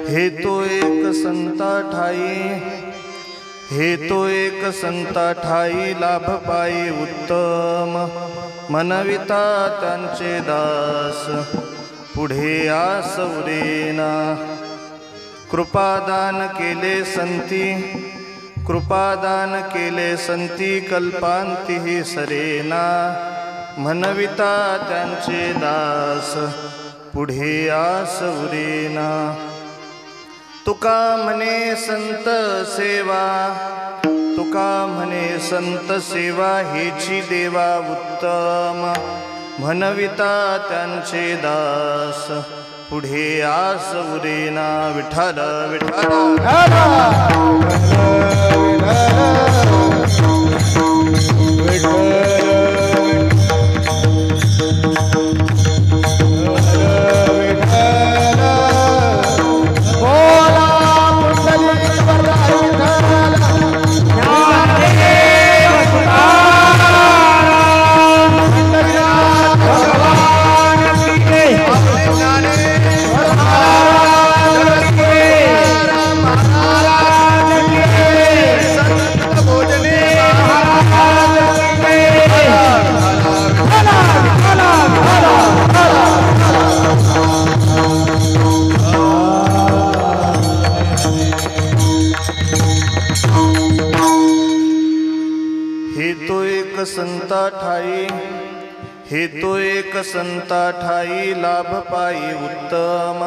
हे तो एक संता ठाई, हे तो एक संता ठाई लाभ पाई उत्तम, मनविता त्यांचे दास पुढे आस उरेना। कृपादान केले संती, कृपादान केले संती कल्पांती सरेना, मनविता त्यांचे दास पुढे आस उरेना। तुका म्हणे संत सेवा, तुका म्हणे संत सेवा हेची देवा उत्तम, म्हणविता त्यांचे दास पुढे आस उरेना। विठ्ठल विठ्ठल विठ्ठल एक संता ठाई लाभ पायी उत्तम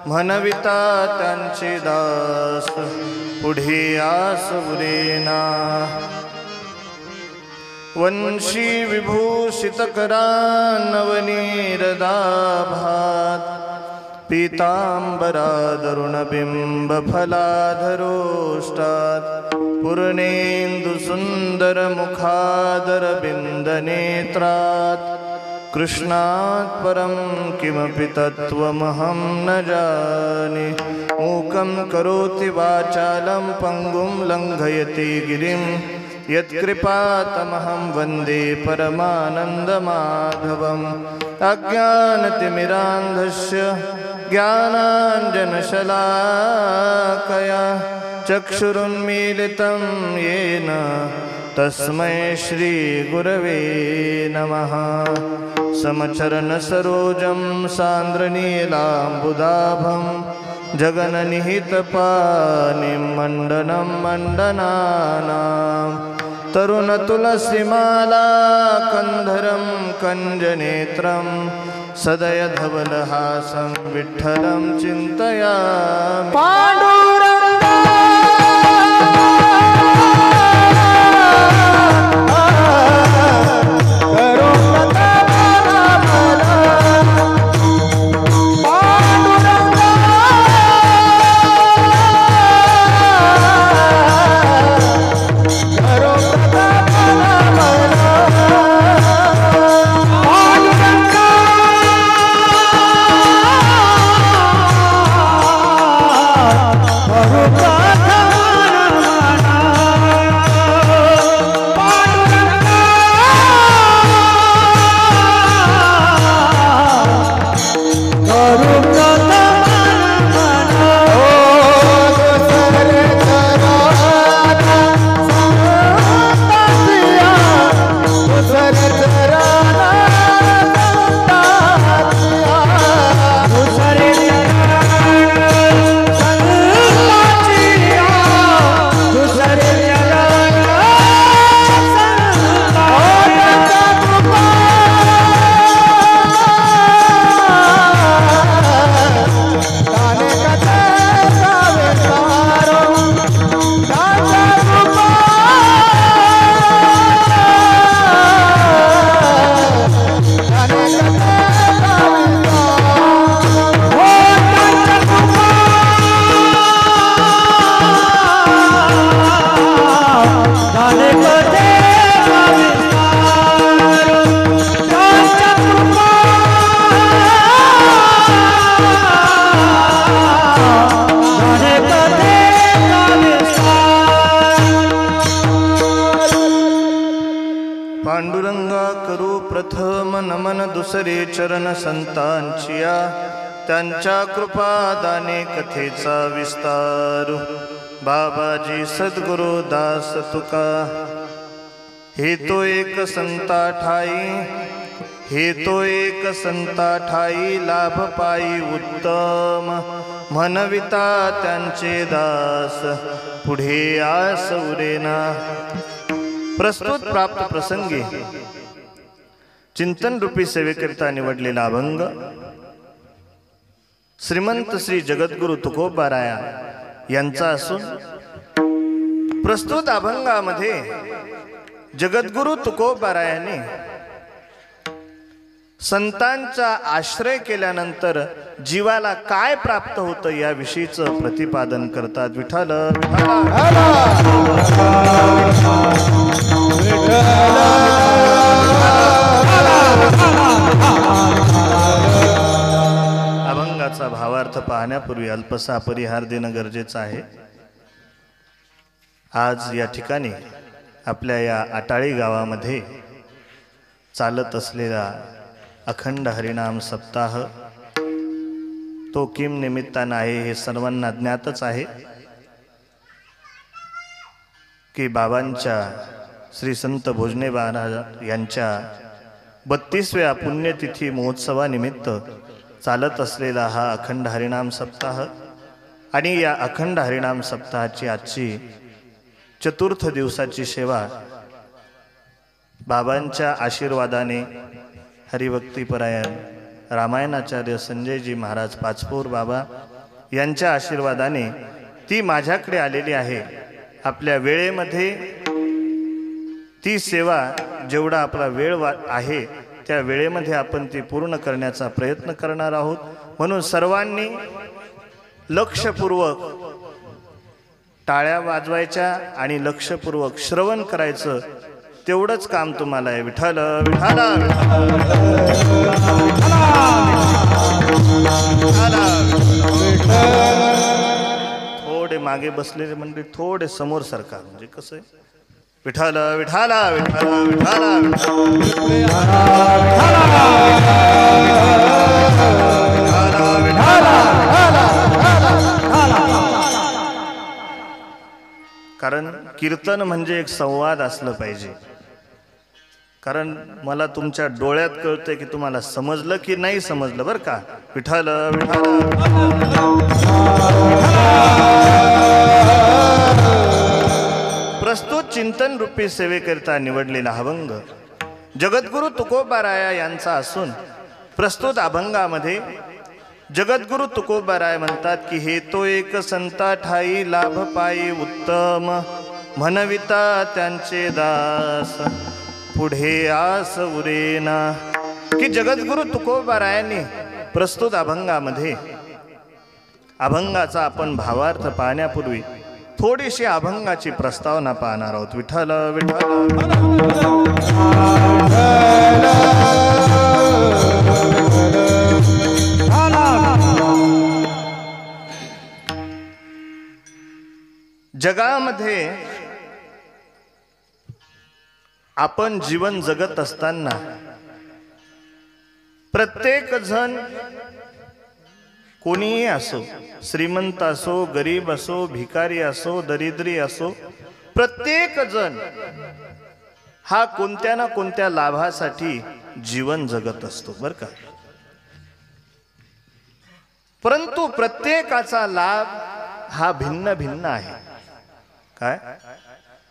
म्हणविता त्यांचे दास पुढे आस उरेना वंशी विभूषित करा नवनीरदाभात पीतांबरादरुणबिंब फलाधरोष्टात् पूर्णेन्दु सुंदर मुखादर बिंदनेत्रात् कृष्णात् परं किमपि तत्त्वमहं न जाने मूकं करोति वाचालं पङ्गुं लङ्घयति गिरिं यत्कृपातमहं वन्दे परमानन्दमाधवम् अज्ञानतिमिरान्धस्य ज्ञानाञ्जनशलाकया चक्षुरुन्मीलितं येन तस्मै श्रीगुरवे नमः समचरणसरोजं सान्द्रनीलाम्बुदाभं जगन्निहितपानिं मण्डनं मण्डनानां तरुणतुलसीमाला कन्धरं कञ्जनेत्रं सदयधवलहासं विठ्ठलं चिन्तयामि दुसरे चरण संतांचिया त्यांच्या कृपादाने कथेचा विस्तार बाबाजी सद्गुरु दास तुका हे तो एक संता ठाई लाभ पायी उत्तम म्हणविता त्यांचे दास पुढे आस उरेना। प्रस्तुत प्राप्त प्रसंगी चिंतन रूपी सेवेकरिता निवडलेला अभंग श्रीमंत श्री जगद्गुरु तुकोबाराया यांचा असून प्रस्तुत अभंगामध्ये जगद्गुरु तुकोबारायाने संतांचा आश्रय केल्यानंतर जीवाला काय प्राप्त होतं याविषयीचं प्रतिपादन करतात। विठ्ठल अभंगाचा भावार्थ पाहण्यापूर्वी अल्पसा परिहार देणं गरजेचं आहे। आज या ठिकाणी आपल्या या आटाळी गावामध्ये चालत असलेला अखंड हरिनाम सप्ताह तो किम निमित्तानं आहे हे सर्वांना ज्ञातच आहे की बाबांच्या श्री संत भोजने महाराज यांच्या 32व्या पुण्यतिथी महोत्सवानिमित्त चालत असलेला हा अखंड हरिनाम सप्ताह आणि या अखंड हरिनाम सप्ताहाची आजची चतुर्थ दिवसाची सेवा बाबांच्या आशीर्वादाने हरिभक्तीपरायण रामायणाचार्य संजयजी महाराज पाचपोर बाबा यांच्या आशीर्वादाने ती माझ्याकडे आलेली आहे। आपल्या वेळेमध्ये ती सेवा जेवढा आपला वेळ आहे त्या वेळेमध्ये आपण ती पूर्ण करण्याचा प्रयत्न करणार आहोत। म्हणून सर्वांनी लक्षपूर्वक टाळ्या वाजवायच्या आणि लक्षपूर्वक श्रवण करायचं, तेवढंच काम तुम्हाला आहे। विठ्ठल विठ्ठल थोडे मागे बसलेले मंडळी थोडे समोर सरका, म्हणजे कसं आहे विठ्ठल विठ्ठल विठ्ठल कारण कीर्तन म्हणजे एक संवाद असलं पाहिजे। कारण मला तुमच्या डोळ्यात कळतंय की तुम्हाला समजलं की नाही समजलं बरं का। विठ्ठल विठ्ठल प्रस्तुत चिंतन रूपी सेवेकरिता निवडलेला अभंग जगद्गुरु तुकोबाराया यांचा असून प्रस्तुत अभंगामध्ये जगद्गुरु तुकोबाराय म्हणतात की हे तो एक संता ठाई लाभ पायी उत्तम म्हणविता त्यांचे दास पुढे आस उरेना। की जगद्गुरु तुकोबारायांनी प्रस्तुत अभंगामध्ये अभंगाचा आपण भावार्थ पाहण्यापूर्वी थोडीशी अभंगाची प्रस्तावना पाहणार आहोत। विठ्ठल विठ्ठल जगामध्ये आपण जीवन जगत असताना प्रत्येक जण कोणीही असो, श्रीमंत असो, गरीब असो, भिकारी असो, दरिद्री असो, प्रत्येक जण हा कोणत्या ना कोणत्या लाभासाठी जीवन जगत असतो बरं का। परंतु प्रत्येकाचा लाभ हा भिन्न भिन्न आहे। काय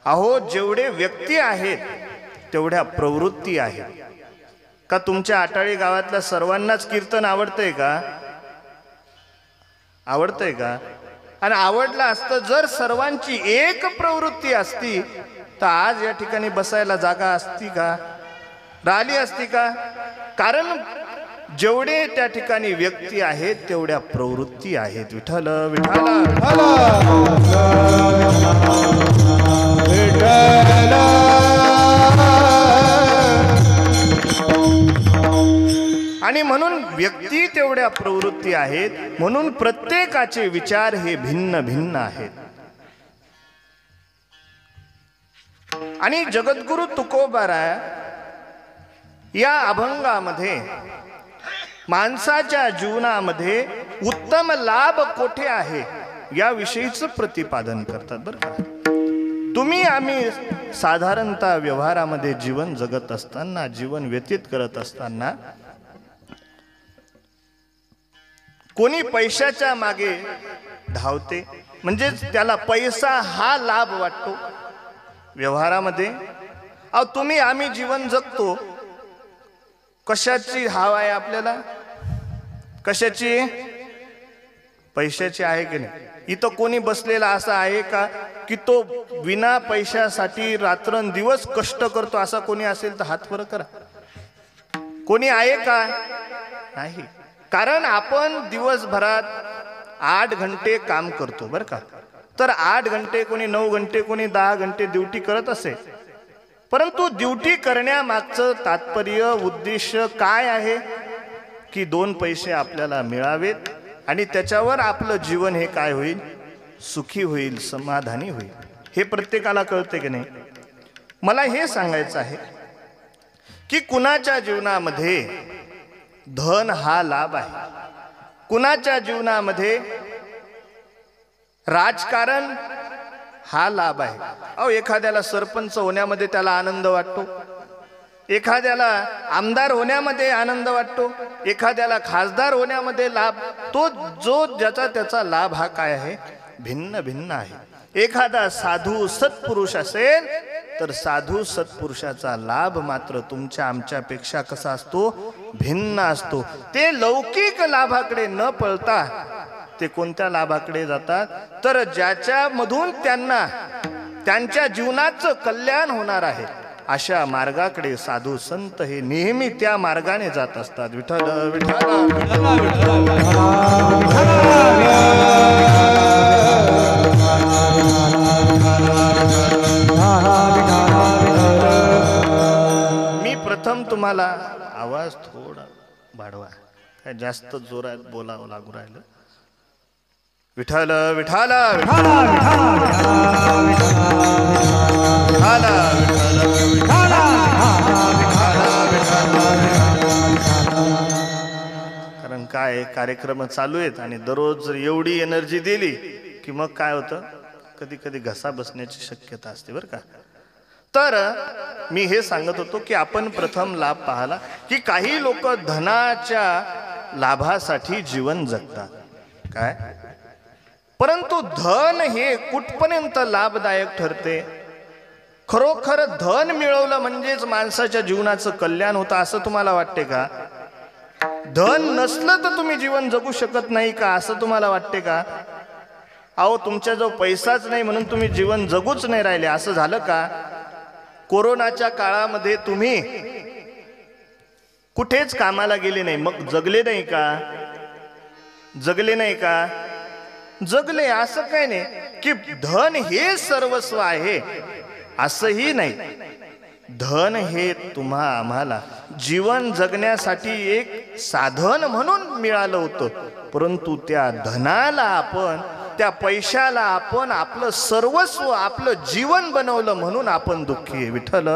अहो, जेवढे व्यक्ती आहेत तेवढ्या प्रवृत्ती आहेत का? तुमच्या आटाळी गावातल्या सर्वांनाच कीर्तन आवडतंय का? आवडतंय का? आणि आवडलं असतं जर सर्वांची एक प्रवृत्ती असती तर आज या ठिकाणी बसायला जागा असती का? राहिली असती का? कारण जेवढे त्या ठिकाणी व्यक्ती आहेत तेवढ्या प्रवृत्ती आहेत। विठ्ठल विठ्ठल आणि म्हणून व्यक्ती तेवढ्या प्रवृत्ती आहेत, म्हणून प्रत्येकाचे विचार हे भिन्न भिन्न आहेत। आणि जगद्गुरु तुकोबाराय या अभंगामध्ये माणसाच्या जीवनामध्ये उत्तम लाभ कोठे आहे याविषयीचं प्रतिपादन करतात बरं का। तुम्ही आम्ही साधारणतः व्यवहारामध्ये जीवन जगत असताना, जीवन व्यतीत करत असताना कोणी पैशाच्या मागे धावते, म्हणजे त्याला पैसा हा लाभ वाटतो व्यवहारामध्ये। अहो, तुम्ही आम्ही जीवन जगतो, कशाची हाव आहे आपल्याला? कशाची? पैशाची आहे की नाही? इथं कोणी बसलेला असा आहे का की तो विना पैशासाठी रात्रंदिवस कष्ट करतो? असा कोणी असेल तर हात वर करा। कोणी आहे का? नाही। कारण आपण दिवसभरात 8 घंटे काम करतो बरं का। तर 8 घंटे, कोणी 9 घंटे, कोणी 10 घंटे ड्युटी करत असे। परंतु ड्युटी करण्यामागचं तात्पर्य, उद्देश काय आहे की 2 पैसे आपल्याला मिळावेत आणि त्याच्यावर आपलं जीवन हे काय होईल? सुखी होईल, समाधानी होईल। हे प्रत्येकाला कळते की नाही? मला हे सांगायचं आहे की कुणाच्या जीवनामध्ये धन हा लाभ आहे, कुणाच्या जीवनामध्ये राजकारण हा लाभ आहे। अहो, एखाद्याला सरपंच होण्यामध्ये त्याला आनंद वाटतो, एखाद्याला आमदार होण्यामध्ये आनंद वाटतो, एखाद्याला खासदार होण्यामध्ये लाभ, तो जो ज्याचा त्याचा लाभ हा काय आहे? भिन्न भिन्न आहे। एखादा साधू सत्पुरुष असेल तर साधू सत्पुरुषाचा लाभ मात्र तुमच्या आमच्यापेक्षा कसा असतो, भिन्न असतो. ते लौकिक लाभाकडे न पळता ते कोणत्या लाभाकडे जातात, तर ज्याच्यामधून त्यांना त्यांच्या जीवनाचं कल्याण होणार आहे अशा मार्गाकडे साधू संत हे नेहमी त्या मार्गाने जात असतात. विठ्ठल विठ्ठल मी प्रथम तुम्हाला आवाज थोडा वाढवा, काय जास्त जोरात बोलावं लागू राहिलं. विठ्ठल विठ्ठल कारण काय कार्यक्रम चालू आहेत आणि दररोज जर एवढी एनर्जी दिली की मग काय होतं, कधी कधी घसा बसण्याची शक्यता असते बरं का. तर मी हे सांगत होतो की आपण प्रथम लाभ पाहला की काही लोक धनाच्या लाभासाठी जीवन जगतात काय, परंतु धन हे कुठपर्यंत लाभदायक ठरते. खरोखर धन मिळवलं म्हणजेच माणसाच्या जीवनाचं कल्याण होतं असं तुम्हाला वाटते का? धन नसलं तर तुम्ही जीवन जगू शकत नाही का असं तुम्हाला वाटते का? अहो तुमच्याजवळ पैसाच नाही म्हणून तुम्ही जीवन जगूच नाही राहिले असं झालं का? कोरोनाच्या काळामध्ये तुम्ही कुठेच कामाला गेले नाही, मग जगले नाही का? जगले नाही का? जगले. असं काय नाही की धन हे सर्वस्व आहे असंही नाही. धन हे तुम्हा आम्हाला जीवन जगण्यासाठी एक साधन म्हणून मिळालं होतं, परंतु त्या धनाला आपण, त्या पैशाला आपण आपलं सर्वस्व, आपलं जीवन बनवलं म्हणून आपण दुःखी आहे. विठ्ठल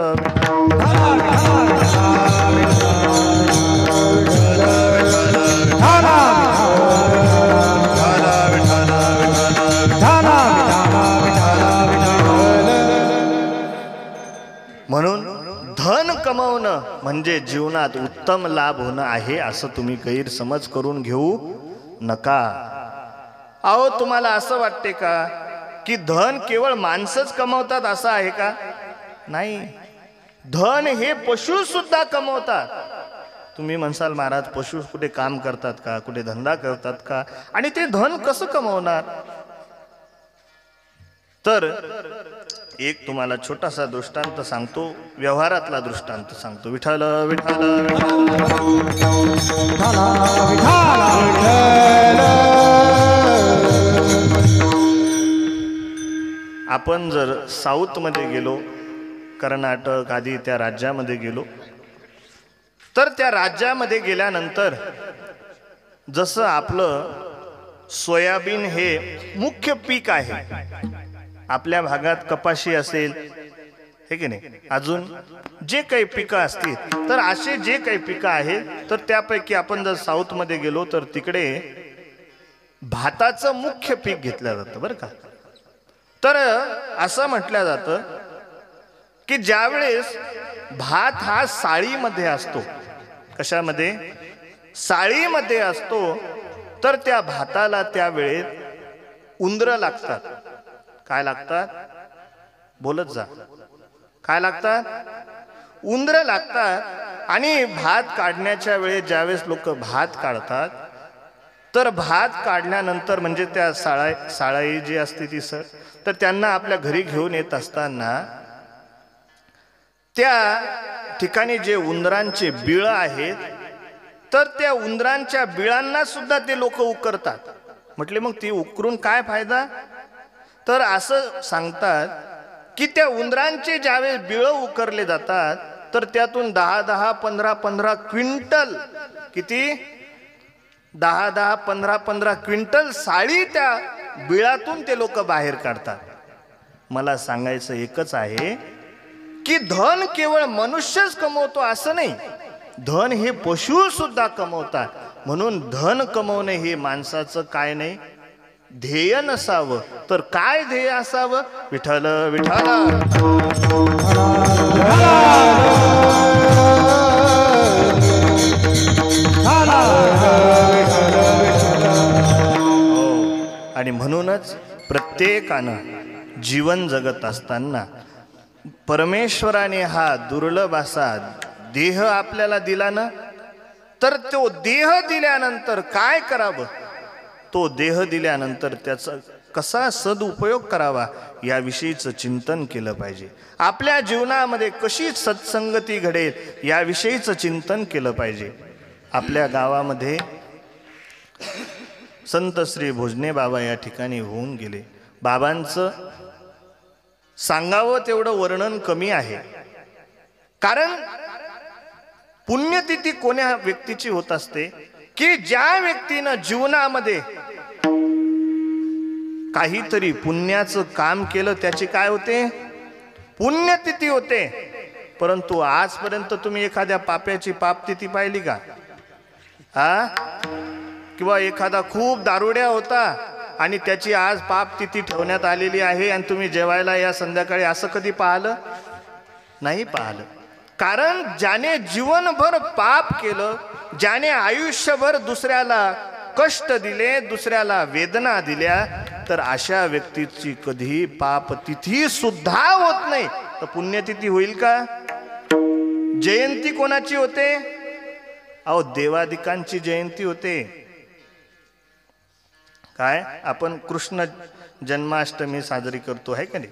म्हणून धन कमवणं म्हणजे जीवनात उत्तम लाभ होणं आहे असं तुम्ही गैरसमज करून घेऊ नका. अहो तुम्हाला असं वाटते का की धन केवळ माणसंच कमवतात असं आहे का? नाही, धन हे पशु सुद्धा कमवतात. तुम्ही म्हणसाल महाराज पशु कुठे काम करतात का, कुठे धंदा करतात का, आणि ते धन कसं कमवणार? तर एक तुम्हाला छोटासा दृष्टांत सांगतो, व्यवहारातला दृष्टांत सांगतो. विठ्ठल विठ्ठल आपण जर साऊथ मध्ये गेलो, कर्नाटक आदी त्या राज्यामध्ये गेलो, तर त्या राज्यामध्ये गेल्यानंतर जसं आपलं सोयाबीन हे मुख्य पीक आहे, आपल्या भागात कपाशी असेल हे की नाही, अजून जे काही पिकं असतील, तर असे जे काही पिकं आहेत तर त्यापैकी आपण जर साऊथ मध्ये गेलो तर तिकडे भाताचं मुख्य पीक घेतलं जातं बरं का. तर असं म्हटलं जातं की ज्यावेळेस भात हा साळीमध्ये असतो, कशामध्ये? साळीमध्ये असतो, तर त्या भाताला त्या वेळेत उंदरं लागतात. काय लागतात? बोलत जा. काय लागतात? उंदरं लागतात. आणि भात काढण्याच्या वेळेस ज्यावेळेस लोक भात काढतात, तर भात काढल्यानंतर म्हणजे त्या साळाई जी असते ती तर त्यांना आपल्या घरी घेऊन येत असताना त्या ठिकाणी जे उंदरांचे बिळ आहेत, तर त्या उंदरांच्या बिळांना सुद्धा ते लोक उकरतात. म्हटले मग ती उकरून काय फायदा? तर असं सांगतात की त्या उंदरांचे ज्यावेळेस बिळ उकरले जातात, तर त्यातून 10-10, 15-15 क्विंटल, किती? 10-10, 15-15 क्विंटल साळी त्या बिळातून ते लोक बाहेर काढतात. मला सांगायचं एकच आहे की धन केवळ मनुष्यच कमवतो असं नाही, धन हे पशु सुद्धा कमवतात. म्हणून धन कमवणे हे माणसाचं काय नाही, ध्येय नसावं, तर काय ध्येय असावं? विठ्ठल विठ्ठल आणि म्हणूनच प्रत्येकानं जीवन जगत असताना परमेश्वराने हा दुर्लभ असा देह आपल्याला दिला ना, तर तो देह दिल्यानंतर काय करावं, तो देह दिल्यानंतर त्याचा कसा सदुपयोग करावा याविषयीचं चिंतन केलं पाहिजे. आपल्या जीवनामध्ये कशी सत्संगती घडेल याविषयीचं चिंतन केलं पाहिजे. आपल्या गावामध्ये संत श्री भोजने बाबा या ठिकाणी होऊन गेले. बाबांचं सांगावं तेवढं वर्णन कमी आहे. कारण पुण्यतिथी कोण्या व्यक्तीची होत असते की ज्या व्यक्तीनं जीवनामध्ये काहीतरी पुण्याचं काम केलं त्याची काय होते, पुण्यतिथी होते. परंतु आजपर्यंत तुम्ही एखाद्या पाप्याची पापतिथी पाहिली का? किंवा एखादा खूप दारुड्या होता आणि त्याची आज पापतिथी ठेवण्यात आलेली आहे आणि तुम्ही जेवायला या संध्याकाळी, असं कधी पाहिलं नाही? पाहिलं. कारण ज्याने जीवनभर पाप केलं, ज्याने आयुष्यभर दुसऱ्याला कष्ट दिले, दुसऱ्याला वेदना दिल्या, तर अशा व्यक्तीची कधी पापतिथी सुद्धा होत नाही. तर पुण्यतिथी होईल का? जयंती कोणाची होते? अहो, देवादिकांची जयंती होते. काय आपण कृष्ण जन्माष्टमी साजरी करतो आहे का नाही?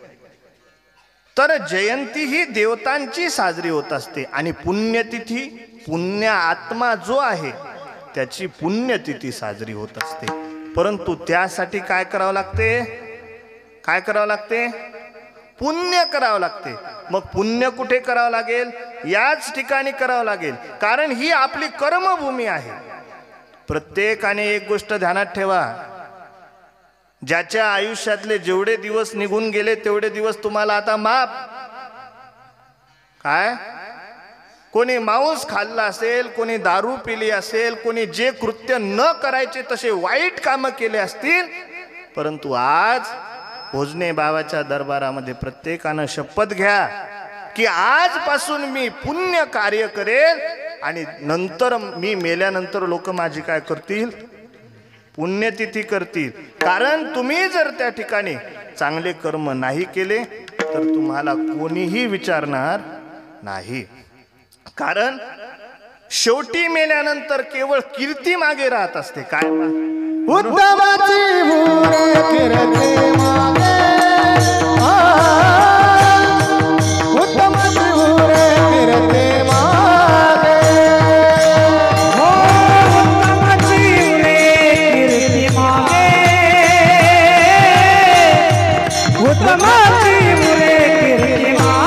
तर जयंती ही देवतांची साजरी होत असते. आणि पुण्यतिथी, पुण्य आत्मा जो आहे त्याची पुण्यतिथी साजरी होत असते. परंतु त्यासाठी काय करावं लागते? काय करावं लागते? पुण्य करावं लागते. मग पुण्य कुठे करावं लागेल? याच ठिकाणी करावं लागेल. कारण ही आपली कर्मभूमी आहे. प्रत्येकाने एक गोष्ट ध्यानात ठेवा, ज्याच्या आयुष्यातले जेवढे दिवस निघून गेले तेवढे दिवस तुम्हाला आता माफ. काय? कोणी मांस खाल्ला असेल, कोणी दारू पिली असेल, कोणी जे कृत्य न करायचे तसे वाईट कामं केले असतील, परंतु आज भोजने बाबाच्या दरबारामध्ये प्रत्येकानं शपथ घ्या की आजपासून मी पुण्य कार्य करेल आणि नंतर मी मेल्यानंतर लोक माझी काय करतील? पुण्यतिथी करतील. कारण तुम्ही जर त्या ठिकाणी चांगले कर्म नाही केले तर तुम्हाला कोणीही विचारणार नाही. कारण शेवटी मेल्यानंतर केवळ कीर्ती मागे राहत असते. काय? उत्तमाची कीर्ती मागे, उत्तमाची कीर्ती मागे, उत्तमाची कीर्ती मागे, उत्तमाची कीर्ती मागे.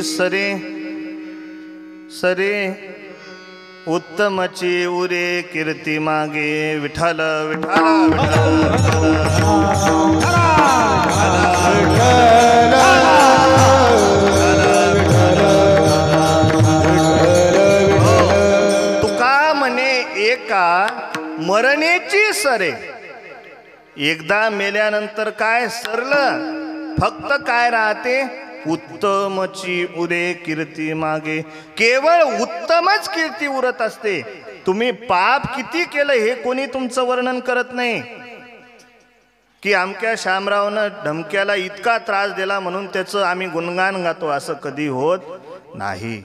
सरे सरे उत्तमची उरे कीर्ती मागे. विठ्ठल विठ्ठल तुका म्हणे एका मरणेची सरे. एकदा मेल्यानंतर काय सरलं? फक्त काय राहते? उत्तमची उरे कीर्ती मागे. केवळ उत्तमच कीर्ती उरत असते. तुम्ही पाप किती केलं हे कोणी तुमचं वर्णन करत नाही की अमक्या शामरावनं ढमक्याला इतका त्रास दिला म्हणून त्याचं आम्ही गुणगान गातो, असं कधी होत नाही.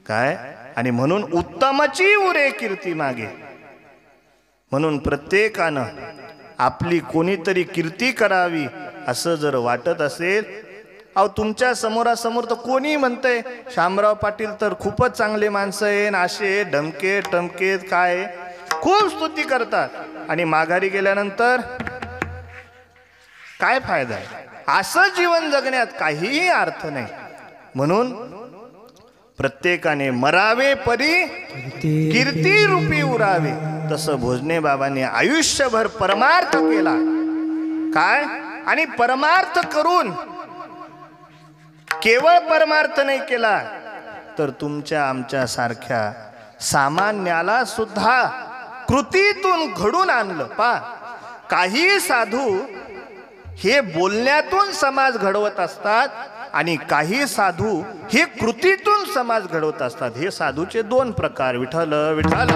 काय? आणि म्हणून उत्तमची उरे कीर्ती मागे. म्हणून प्रत्येकानं आपली कोणीतरी कीर्ती करावी असं जर वाटत असेल, अहो तुमच्या समोरासमोर तर कोणी म्हणतंय शामराव पाटील तर खूपच चांगले माणसं आहे, असे ढमके टमके काय खूप स्तुती करतात. आणि माघारी गेल्यानंतर काय फायदा आहे? असं जीवन जगण्यात काहीही अर्थ नाही. म्हणून प्रत्येकाने मरावे परी कीर्ती रूपी उरावे. तसं भोजने बाबांनी आयुष्यभर परमार्थ केला. काय? आणि परमार्थ करून केवळ परमार्थ नाही केला, तर तुमच्या आमच्या सारख्या सामान्याला सुद्धा कृतीतून घडून आणलं. काही साधू हे बोलण्यातून समाज घडवत असतात आणि काही साधू हे कृतीतून समाज घडवत असतात. हे साधूचे दोन प्रकार. विठ्ठल विठ्ठल.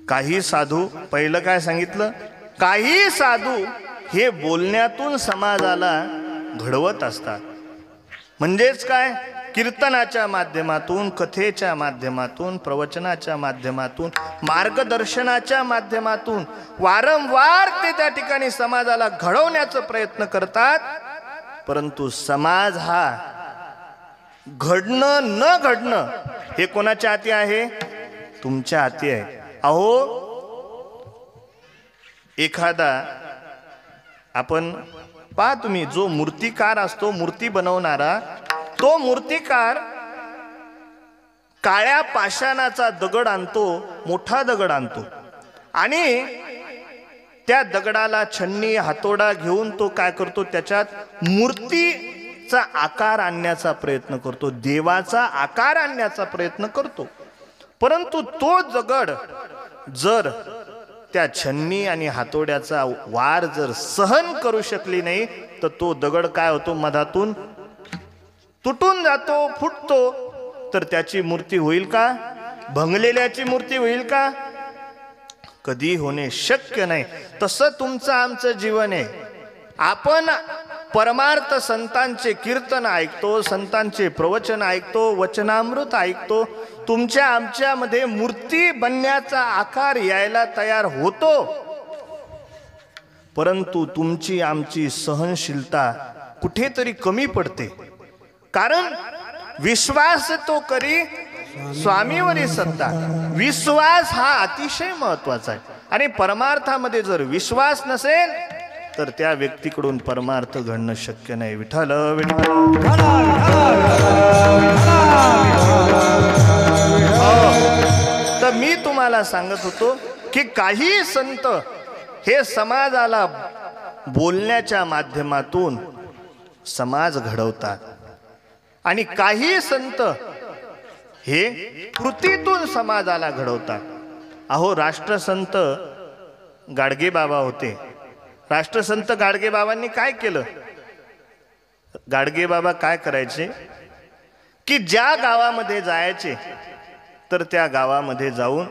काही साधू, पहिलं काय सांगितलं? काही साधू हे बोलण्यातून समाजाला घडवत असतात. म्हणजेच काय? कीर्तनाच्या माध्यमातून, कथेच्या माध्यमातून, प्रवचनाच्या माध्यमातून, मार्गदर्शनाच्या माध्यमातून वारंवार ते त्या ठिकाणी समाजाला घडवण्याचा प्रयत्न करतात. परंतु समाज हा घडणं न घडणं हे कोणाच्या हाती आहे? तुमच्या हाती आहे. अहो, एखादा आपण पहा तुम्ही, जो मूर्तिकार असतो, मूर्ती बनवणारा, तो मूर्तिकार काळ्या पाषाणाचा दगड आणतो, मोठा दगड आणतो, आणि त्या दगडाला छन्नी हातोडा घेऊन तो काय करतो? त्याच्यात मूर्तीचा आकार आणण्याचा प्रयत्न करतो, देवाचा आकार आणण्याचा प्रयत्न करतो. परंतु तो दगड जर त्या छन्नी आणि हातोड्याचा वार जर सहन करू शकली नाही, तर तो दगड काय होतो? मधातून तुटून जातो, फुटतो. तर त्याची मूर्ती होईल का? भंगलेल्याची मूर्ती होईल का? कधी होणे शक्य नाही. तसं तुमचं आमचं जीवन आहे. आपण परमार्थ संतांचे कीर्तन ऐकतो, संतांचे प्रवचन ऐकतो, वचनामृत ऐकतो. तुमच्या आमच्यामध्ये मूर्ती बनण्याचा आकार यायला तयार होतो. परंतु तुमची आमची सहनशीलता कुठेतरी कमी पडते. कारण विश्वास तो करी स्वामीवरी सत्ता. विश्वास हा अतिशय महत्वाचा आहे. आणि परमार्थामध्ये जर विश्वास नसेल तर त्या व्यक्तीकडून परमार्थ घडणं शक्य नाही. विठ्ठल विठ्ठल. तर मी तुम्हाला सांगत होतो की काही संत हे समाजाला बोलण्याच्या माध्यमातून समाज घडवतात आणि काही संत हे कृतीतून समाजाला घडवतात. अहो, राष्ट्रसंत गाडगे बाबा होते. राष्ट्रसंत गाडगे बाबांनी काय केलं? गाडगे बाबा काय करायचे की ज्या गावामध्ये जायचे तर त्या गावामध्ये जाऊन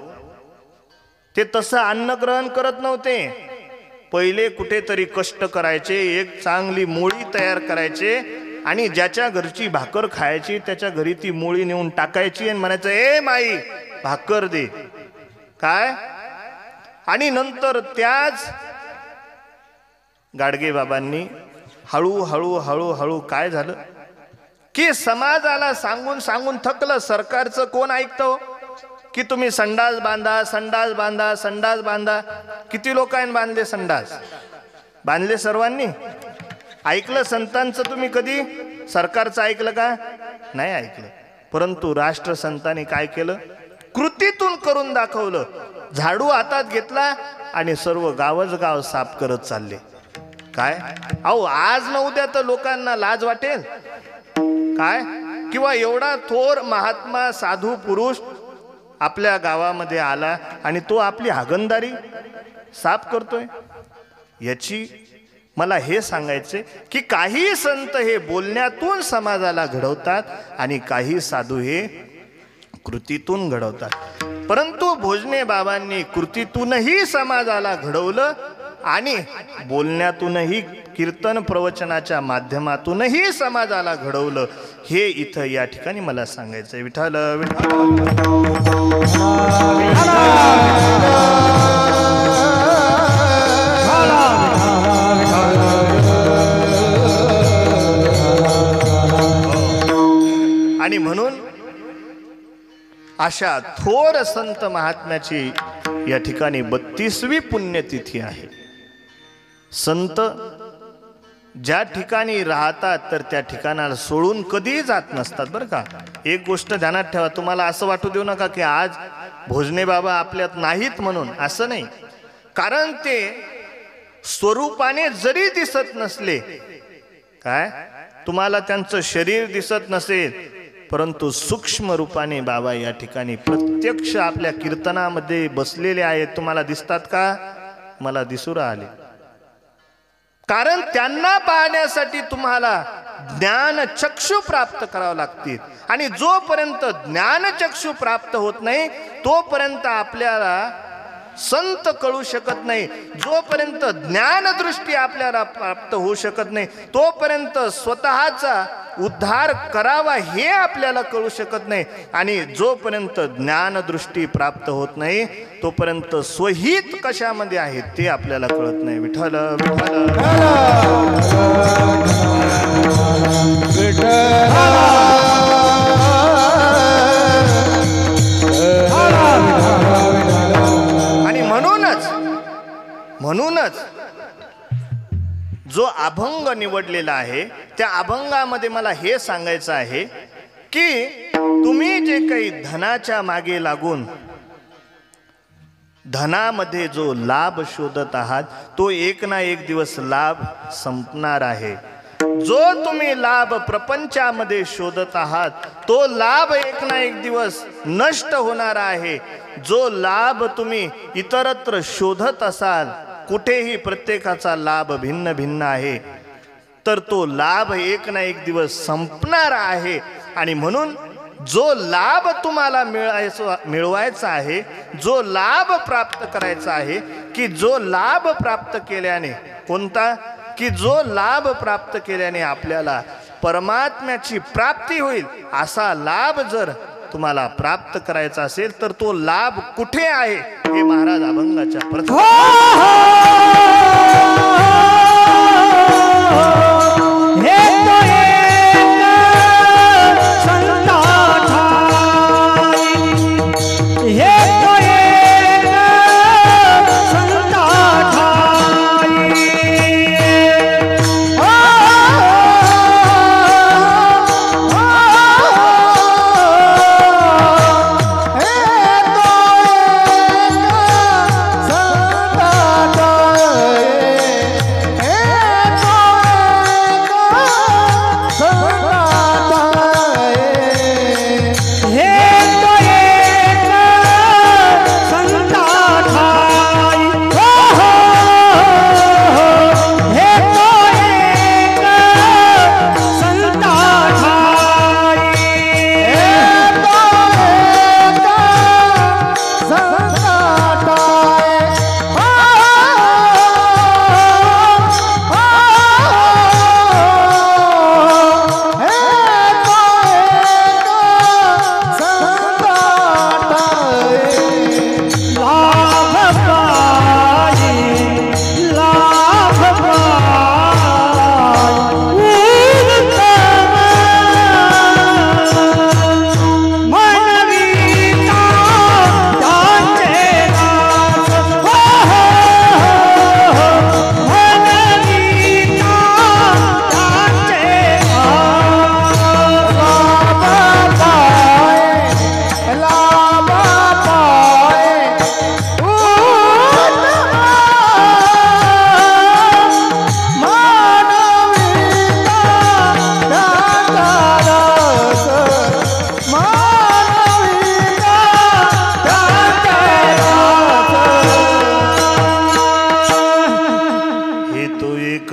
ते तसं अन्न ग्रहण करत नव्हते. पहिले कुठेतरी कष्ट करायचे, एक चांगली मोळी तयार करायचे आणि ज्याच्या घरची भाकर खायची त्याच्या घरी ती मोळी नेऊन टाकायची आणि म्हणायचं, ए माई भाकर दे. काय? आणि नंतर त्याच गाडगे बाबांनी हळूहळू हळूहळू काय झालं की समाजाला सांगून सांगून थकलं. सरकारचं कोण ऐकतो की तुम्ही संडास बांधा, संडास बांधा, संडास बांधा. किती लोकांनी बांधले संडास? बांधले सर्वांनी? ऐकलं संतांचं तुम्ही कधी? सरकारचं ऐकलं का? नाही ऐकलं. परंतु राष्ट्रसंतांनी काय केलं? कृतीतून करून दाखवलं. झाडू हातात घेतला आणि सर्व गावच गाव साफ करत चालले. काय? अहो, आज न उद्या तर लोकांना लाज वाटेल काय? किंवा एवढा थोर महात्मा साधू पुरुष आपल्या गावामध्ये आला आणि तो आपली हागणदारी साफ करतोय. याची मला हे सांगायचे की काही संत हे बोलण्यातून समाजाला घडवतात आणि काही साधू हे कृतीतून घडवतात. परंतु भोजने बाबांनी कृतीतूनही समाजाला घडवलं आणि बोलण्यातूनही, कीर्तन प्रवचनाच्या माध्यमातूनही समाजाला घडवलं. हे इथं या ठिकाणी मला सांगायचंय. विठ्ठल विठ्ठल. आणि म्हणून अशा थोर संत महात्म्याची या ठिकाणी 32वी पुण्यतिथी आहे. संत ज्या ठिकाणी राहतात तर त्या ठिकाणाला सोडून कधीही जात नसतात बरं का. एक गोष्ट ध्यानात ठेवा, तुम्हाला असं वाटू देऊ नका की आज भोजने बाबा आपल्यात नाहीत म्हणून, असं नाही. कारण ते स्वरूपाने जरी दिसत नसले, काय तुम्हाला त्यांचं शरीर दिसत नसेल, परंतु सूक्ष्म रूपाने बाबा या ठिकाणी प्रत्यक्ष आपल्या कीर्तनामध्ये बसलेले आहेत. तुम्हाला दिसतात का? मला दिसू राहिले. कारण त्यांना पाहण्यासाठी तुम्हाला ज्ञानचक्षु प्राप्त करावं लागतील. आणि जोपर्यंत ज्ञानचक्षु प्राप्त होत नाही तोपर्यंत आपल्याला संत कळू शकत नाही. जोपर्यंत ज्ञानदृष्टी आपल्याला प्राप्त होऊ शकत नाही तोपर्यंत स्वतःचा उद्धार करावा हे आपल्याला कळू शकत नाही. आणि जोपर्यंत ज्ञानदृष्टी प्राप्त होत नाही तोपर्यंत स्वहित कशामध्ये आहे ते आपल्याला कळत नाही. विठ्ठल आणि म्हणूनच जो अभंग निवडलेला आहे त्या अभंगामध्ये मला हे सांगायचं आहे की तुम्ही जे काही धनाच्या मागे लागून धनामध्ये जो लाभ शोधत आहात तो एक ना एक दिवस लाभ संपणार आहे. जो तुम्ही लाभ प्रपंचामध्ये शोधत आहात तो लाभ एक ना एक दिवस नष्ट होणार आहे. जो लाभ तुम्ही इतरत्र शोधत असाल, कुठेही प्रत्येकाचा लाभ भिन्न भिन्न आहे, तर तो लाभ एक ना एक दिवस संपणार आहे. आणि म्हणून जो लाभ तुम्हाला मिळवायचा आहे, जो लाभ प्राप्त करायचा आहे, की जो लाभ प्राप्त केल्याने कोणता, की जो लाभ प्राप्त केल्याने आपल्याला परमात्म्याची प्राप्ती होईल असा लाभ जर तुम्हाला प्राप्त करायचा असेल तर तो लाभ कुठे आहे हे महाराज अभंगाच्या प्रथम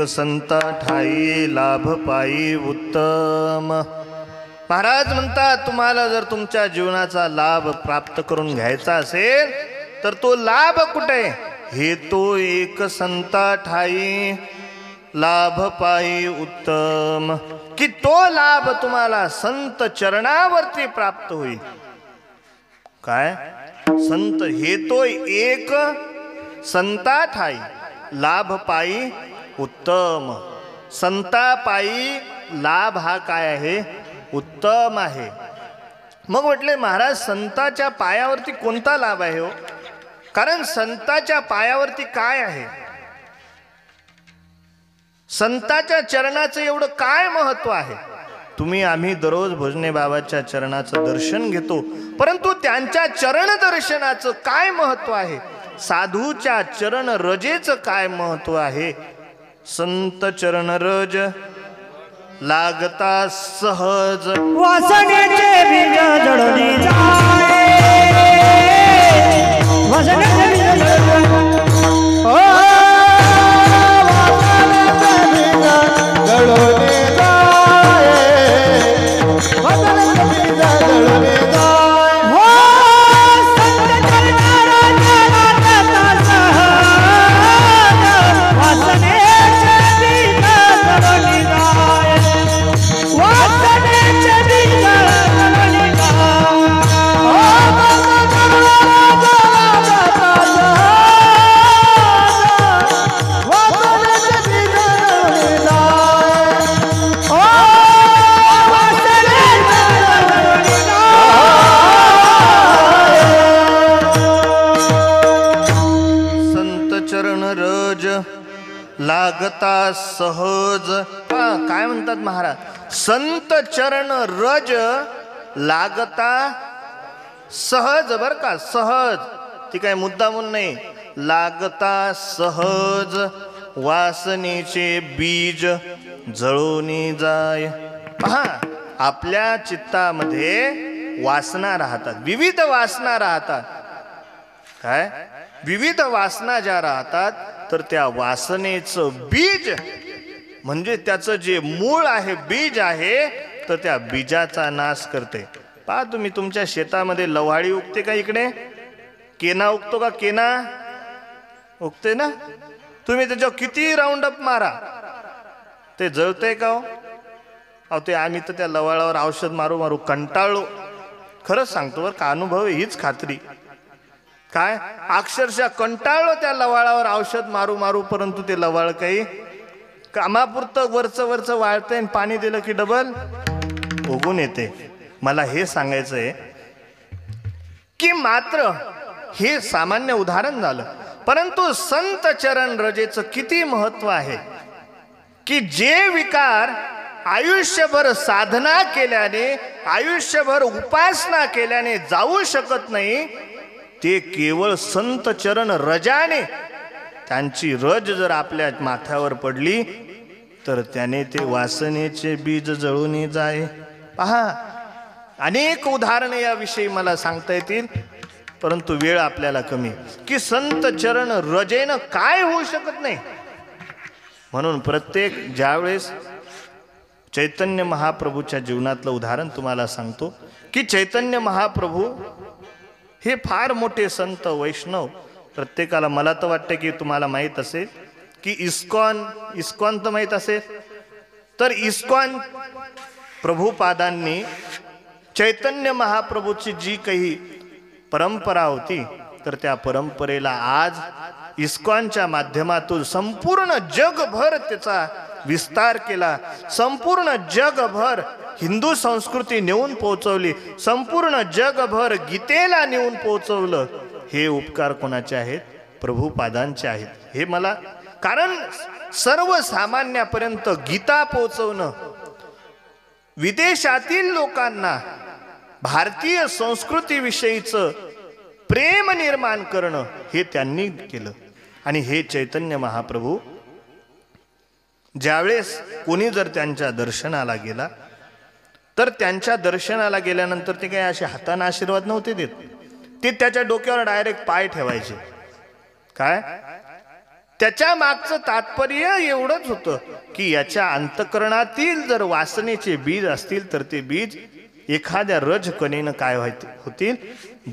संता ठाई लाभ पायी उत्तम. महाराज म्हणतात तुम्हाला जर तुमच्या जीवनाचा लाभ प्राप्त करून घ्यायचा असेल तर तो लाभ कुठे, हे तो एक संता ठाई लाभ पायी उत्तम, की तो लाभ तुम्हाला संत चरणावरती प्राप्त होईल. काय संत हे तो एक संता ठाई लाभ पायी उत्तम. संता पायी लाभ हा काय आहे, उत्तम आहे. मग म्हटले महाराज संताच्या पायावरती कोणता लाभ आहे हो? कारण संताच्या पायावरती काय आहे? संताच्या चरणाचं एवढं काय महत्व आहे? तुम्ही आम्ही दररोज भोजने बाबाच्या चरणाचं दर्शन घेतो, परंतु त्यांच्या चरण दर्शनाचं काय महत्व आहे? साधूच्या चरण रजेचं काय महत्व आहे? संत चरण रज लागता सहज वासनेचे बीज जळून जाय, वासनेचे बीज जळून ओ वासनेचे बीज जळून जाय, वासनेचे बीज जळून जाय हो संत चरण रज लागता सहज, वासनेचे बीज जळून जाय, वासनेचे बीज जळून जाय लागता सहज. काय म्हणतात महाराज? संत चरण रज लागता सहज. बर का, सहज, ती काय मुद्दामून नाही. लागता सहज वासनेचे बीज जळून जाय. पहा, आपल्या चित्तामध्ये वासना राहतात, विविध वासना राहतात. काय? विविध वासना ज्या राहतात, तर त्या वासनेचं बीज म्हणजे त्याचं जे मूळ आहे, बीज आहे, तर त्या बीजाचा नाश करते. पहा तुम्ही, तुमच्या शेतामध्ये लवाळी उगते का? इकडे केना उगतो का? केना उगते ना? तुम्ही त्याच्यावर किती राऊंड अप मारा, ते जळतंय का हो? अहो ते आम्ही तर त्या लवाळावर औषध मारू मारू कंटाळलो. खरंच सांगतो बरं का, अनुभव हीच खात्री. काय अक्षरशः कंटाळलो त्या लवाळावर औषध मारू मारू, परंतु ते लवाळ काही कामापुरतं वरचं वरचं वाळतंय, आणि पाणी दिलं की डबल उगून येते. मला हे सांगायचंय की मात्र हे सामान्य उदाहरण झालं, परंतु संत चरण रजेचं किती महत्व आहे की जे विकार आयुष्यभर साधना केल्याने, आयुष्यभर उपासना केल्याने जाऊ शकत नाही, ते केवळ संत चरण रजाने, त्यांची रज जर आपल्या माथ्यावर पडली तर त्याने ते वासनेचे बीज जळून जाय. पहा, अनेक उदाहरणे याविषयी मला सांगता येतील, परंतु वेळ आपल्याला कमी, की संत चरण रजेनं काय होऊ शकत नाही. म्हणून प्रत्येक ज्यावेळेस चैतन्य महाप्रभूच्या जीवनातलं उदाहरण तुम्हाला सांगतो की चैतन्य महाप्रभू हे फार मोठे संत वैष्णव. प्रत्येकाला, मला तर वाटतं की तुम्हाला माहीत असेल की इस्कॉन तर माहीत असेल. तर इस्कॉन प्रभुपादांनी चैतन्य महाप्रभूची जी काही परंपरा होती, तर त्या परंपरेला आज इस्कॉनच्या माध्यमातून संपूर्ण जगभर त्याचा विस्तार केला. संपूर्ण जगभर हिंदू संस्कृती नेऊन पोहोचवली, संपूर्ण जगभर गीतेला नेऊन पोहोचवलं. हे उपकार कोणाचे आहेत? प्रभुपादांचे आहेत. हे मला, कारण सर्वसामान्यापर्यंत गीता पोहोचवणं, विदेशातील लोकांना भारतीय संस्कृतीविषयीचं प्रेम निर्माण करणं, हे त्यांनी केलं. आणि हे चैतन्य महाप्रभू ज्यावेळेस कोणी जर त्यांच्या दर्शनाला गेला, तर त्यांच्या दर्शनाला गेल्यानंतर ते काही असे हाताने आशीर्वाद नव्हते देत, ते त्याच्या डोक्यावर डायरेक्ट पाय ठेवायचे. काय? त्याच्या मागचं तात्पर्य एवढंच होतं की याच्या अंतकरणातील जर वासनेचे बीज असतील, तर ते बीज एखाद्या रजकणेनं काय होतील?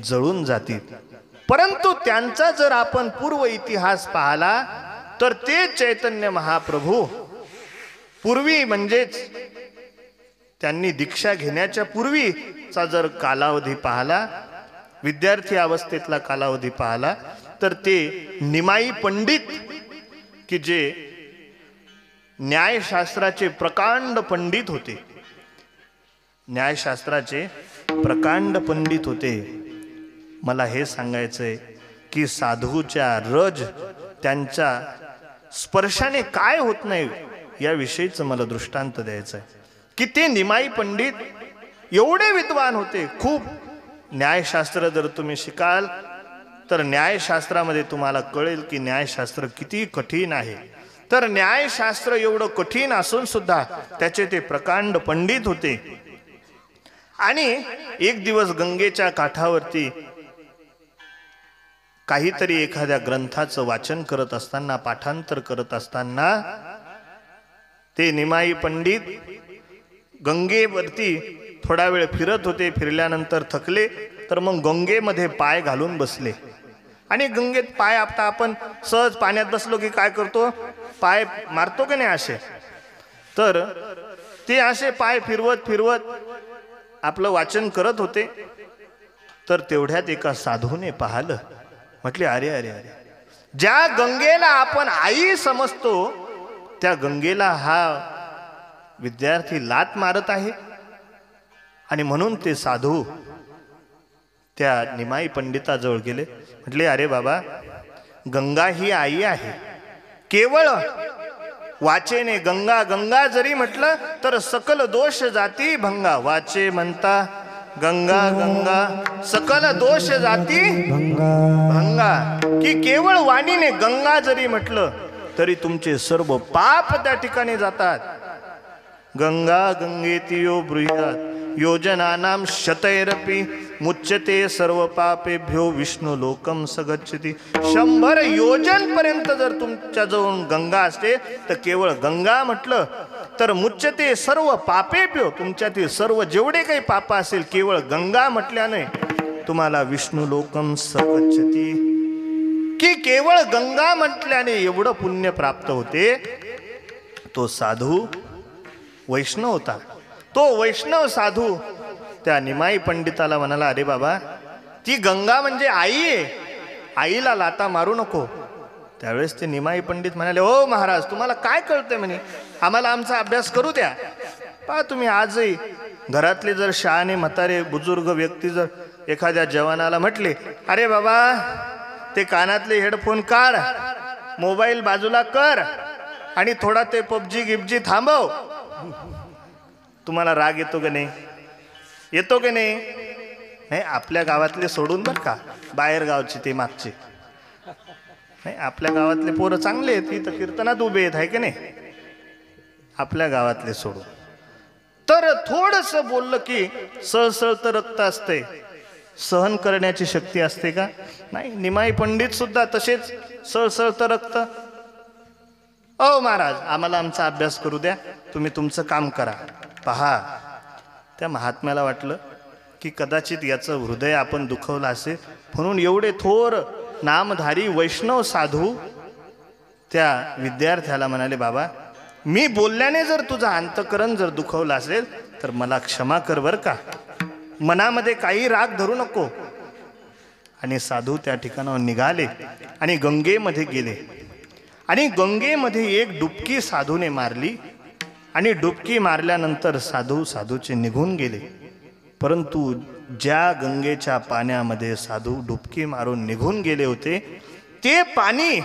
जळून जातील. परंतु त्यांचा जर आपण पूर्व इतिहास पाहला, तर ते चैतन्य महाप्रभू पूर्वी, म्हणजेच त्यांनी दीक्षा घेण्याच्या पूर्वीचा जर कालावधी पाहला, विद्यार्थी अवस्थेतला कालावधी पाहला, तर ते निमाई पंडित, की जे न्यायशास्त्राचे प्रकांड पंडित होते, न्यायशास्त्राचे प्रकांड पंडित होते. मला हे सांगायचंय की साधूच्या रज त्यांच्या स्पर्शाने काय होत नाही याविषयीचं मला दृष्टांत द्यायचं आहे की ते निमाई पंडित एवढे विद्वान होते. खूप न्यायशास्त्र जर तुम्ही शिकाल तर न्यायशास्त्रामध्ये तुम्हाला कळेल की न्यायशास्त्र किती कठीण आहे. तर न्यायशास्त्र एवढं कठीण असून सुद्धा त्याचे ते प्रकांड पंडित होते. आणि एक दिवस गंगेच्या काठावरती काहीतरी एखाद्या ग्रंथाचं वाचन करत असताना, पाठांतर करत असताना ते निमाई पंडित गंगेवरती थोडा वेळ फिरत होते. फिरल्यानंतर थकले तर मग गंगेमध्ये पाय घालून बसले. आणि गंगेत पाय आपता आपण सहज पाण्यात बसलो की काय करतो, पाय मारतो की नाही असे. तर ते असे पाय फिरवत फिरवत आपलं वाचन करत होते. तर तेवढ्यात एका साधूने पाहिलं. म्हटले अरे अरे अरे, ज्या गंगेला आपण आई समजतो त्या गंगेला हा विद्यार्थी लात मारत आहे. आणि म्हणून ते साधू त्या निमाई पंडिताजवळ गेले. म्हटले अरे बाबा, गंगा ही आई आहे. केवळ वाचेने गंगा गंगा जरी म्हटलं तर सकल दोष जाती भंगा. वाचे म्हणता गंगा गंगा सकल दोष जाती भंगा. की केवळ वाणीने गंगा जरी म्हटलं तरी तुमचे सर्व पाप त्या ठिकाणी जातात. गंगा गंगेति यो ब्रूयात योजनानां शतैरपि मुच्यते सर्व पापेभ्यो विष्णु लोकम सगच्छति. 100 योजन पर्यंत जर तुमच्याजवळ गंगा असते तर केवळ गंगा म्हटलं तर मुच्यते सर्व पापेभ्यो, तुमच्यातील सर्व जेवढे काही पाप असेल केवळ गंगा म्हटल्याने तुम्हाला विष्णु लोकम सगच्छति. की केवळ गंगा म्हटल्याने एवढं पुण्य प्राप्त होते. तो साधू वैष्णव होता. तो वैष्णव साधू त्या निमाई पंडिताला म्हणाला अरे बाबा, ती गंगा म्हणजे आई आहे, आईला लाता मारू नको. त्यावेळेस ते निमाई पंडित म्हणाले ओ महाराज, तुम्हाला काय कळतंय म्हणे, आम्हाला आमचा अभ्यास करू द्या. पहा तुम्ही आजही घरातले जर शहाणे म्हातारे बुजुर्ग व्यक्ती जर एखाद्या जवानाला म्हटले अरे बाबा ते कानातले हेडफोन काढ, मोबाईल बाजूला कर आणि थोडा ते पबजी गिबजी थांबव, तुम्हाला राग येतो की नाही? येतो की नाही? नाही, आपल्या गावातले सोडून बरं का, बाहेर गावचे ते मागचे नाही. आपल्या गावातले पोरं चांगले आहेत, इथं कीर्तनात उभे आहेत आहे की नाही, आपल्या गावातले सोडून. तर थोडस बोललं की सळसळतं रक्त असते, सहन करण्याची शक्ती असते का? नाही. निमाई पंडित सुद्धा तसेच सळसळतं रक्त. ओ महाराज, आम्हाला आमचा अभ्यास करू द्या, तुम्ही तुमचं काम करा. पहा, त्या महात्म्याला वाटलं की कदाचित याचं हृदय आपण दुखवलं असेल, म्हणून एवढे थोर नामधारी वैष्णव साधू त्या विद्यार्थ्याला म्हणाले बाबा, मी बोलल्याने जर तुझं अंतकरण जर दुखवलं असेल तर मला क्षमा कर बरं का, मनामध्ये काही राग धरू नको. आणि साधू त्या ठिकाणावर निघाले आणि गंगेमध्ये गेले. आणि गंगेमध्ये एक डुबकी साधूने मारली. आणि डुबकी मारल्यानंतर साधूचे निघून गेले. परंतु ज्या गंगेच्या पाण्यामध्ये साधू डुबकी मारून निघून गेले होते ते पाणी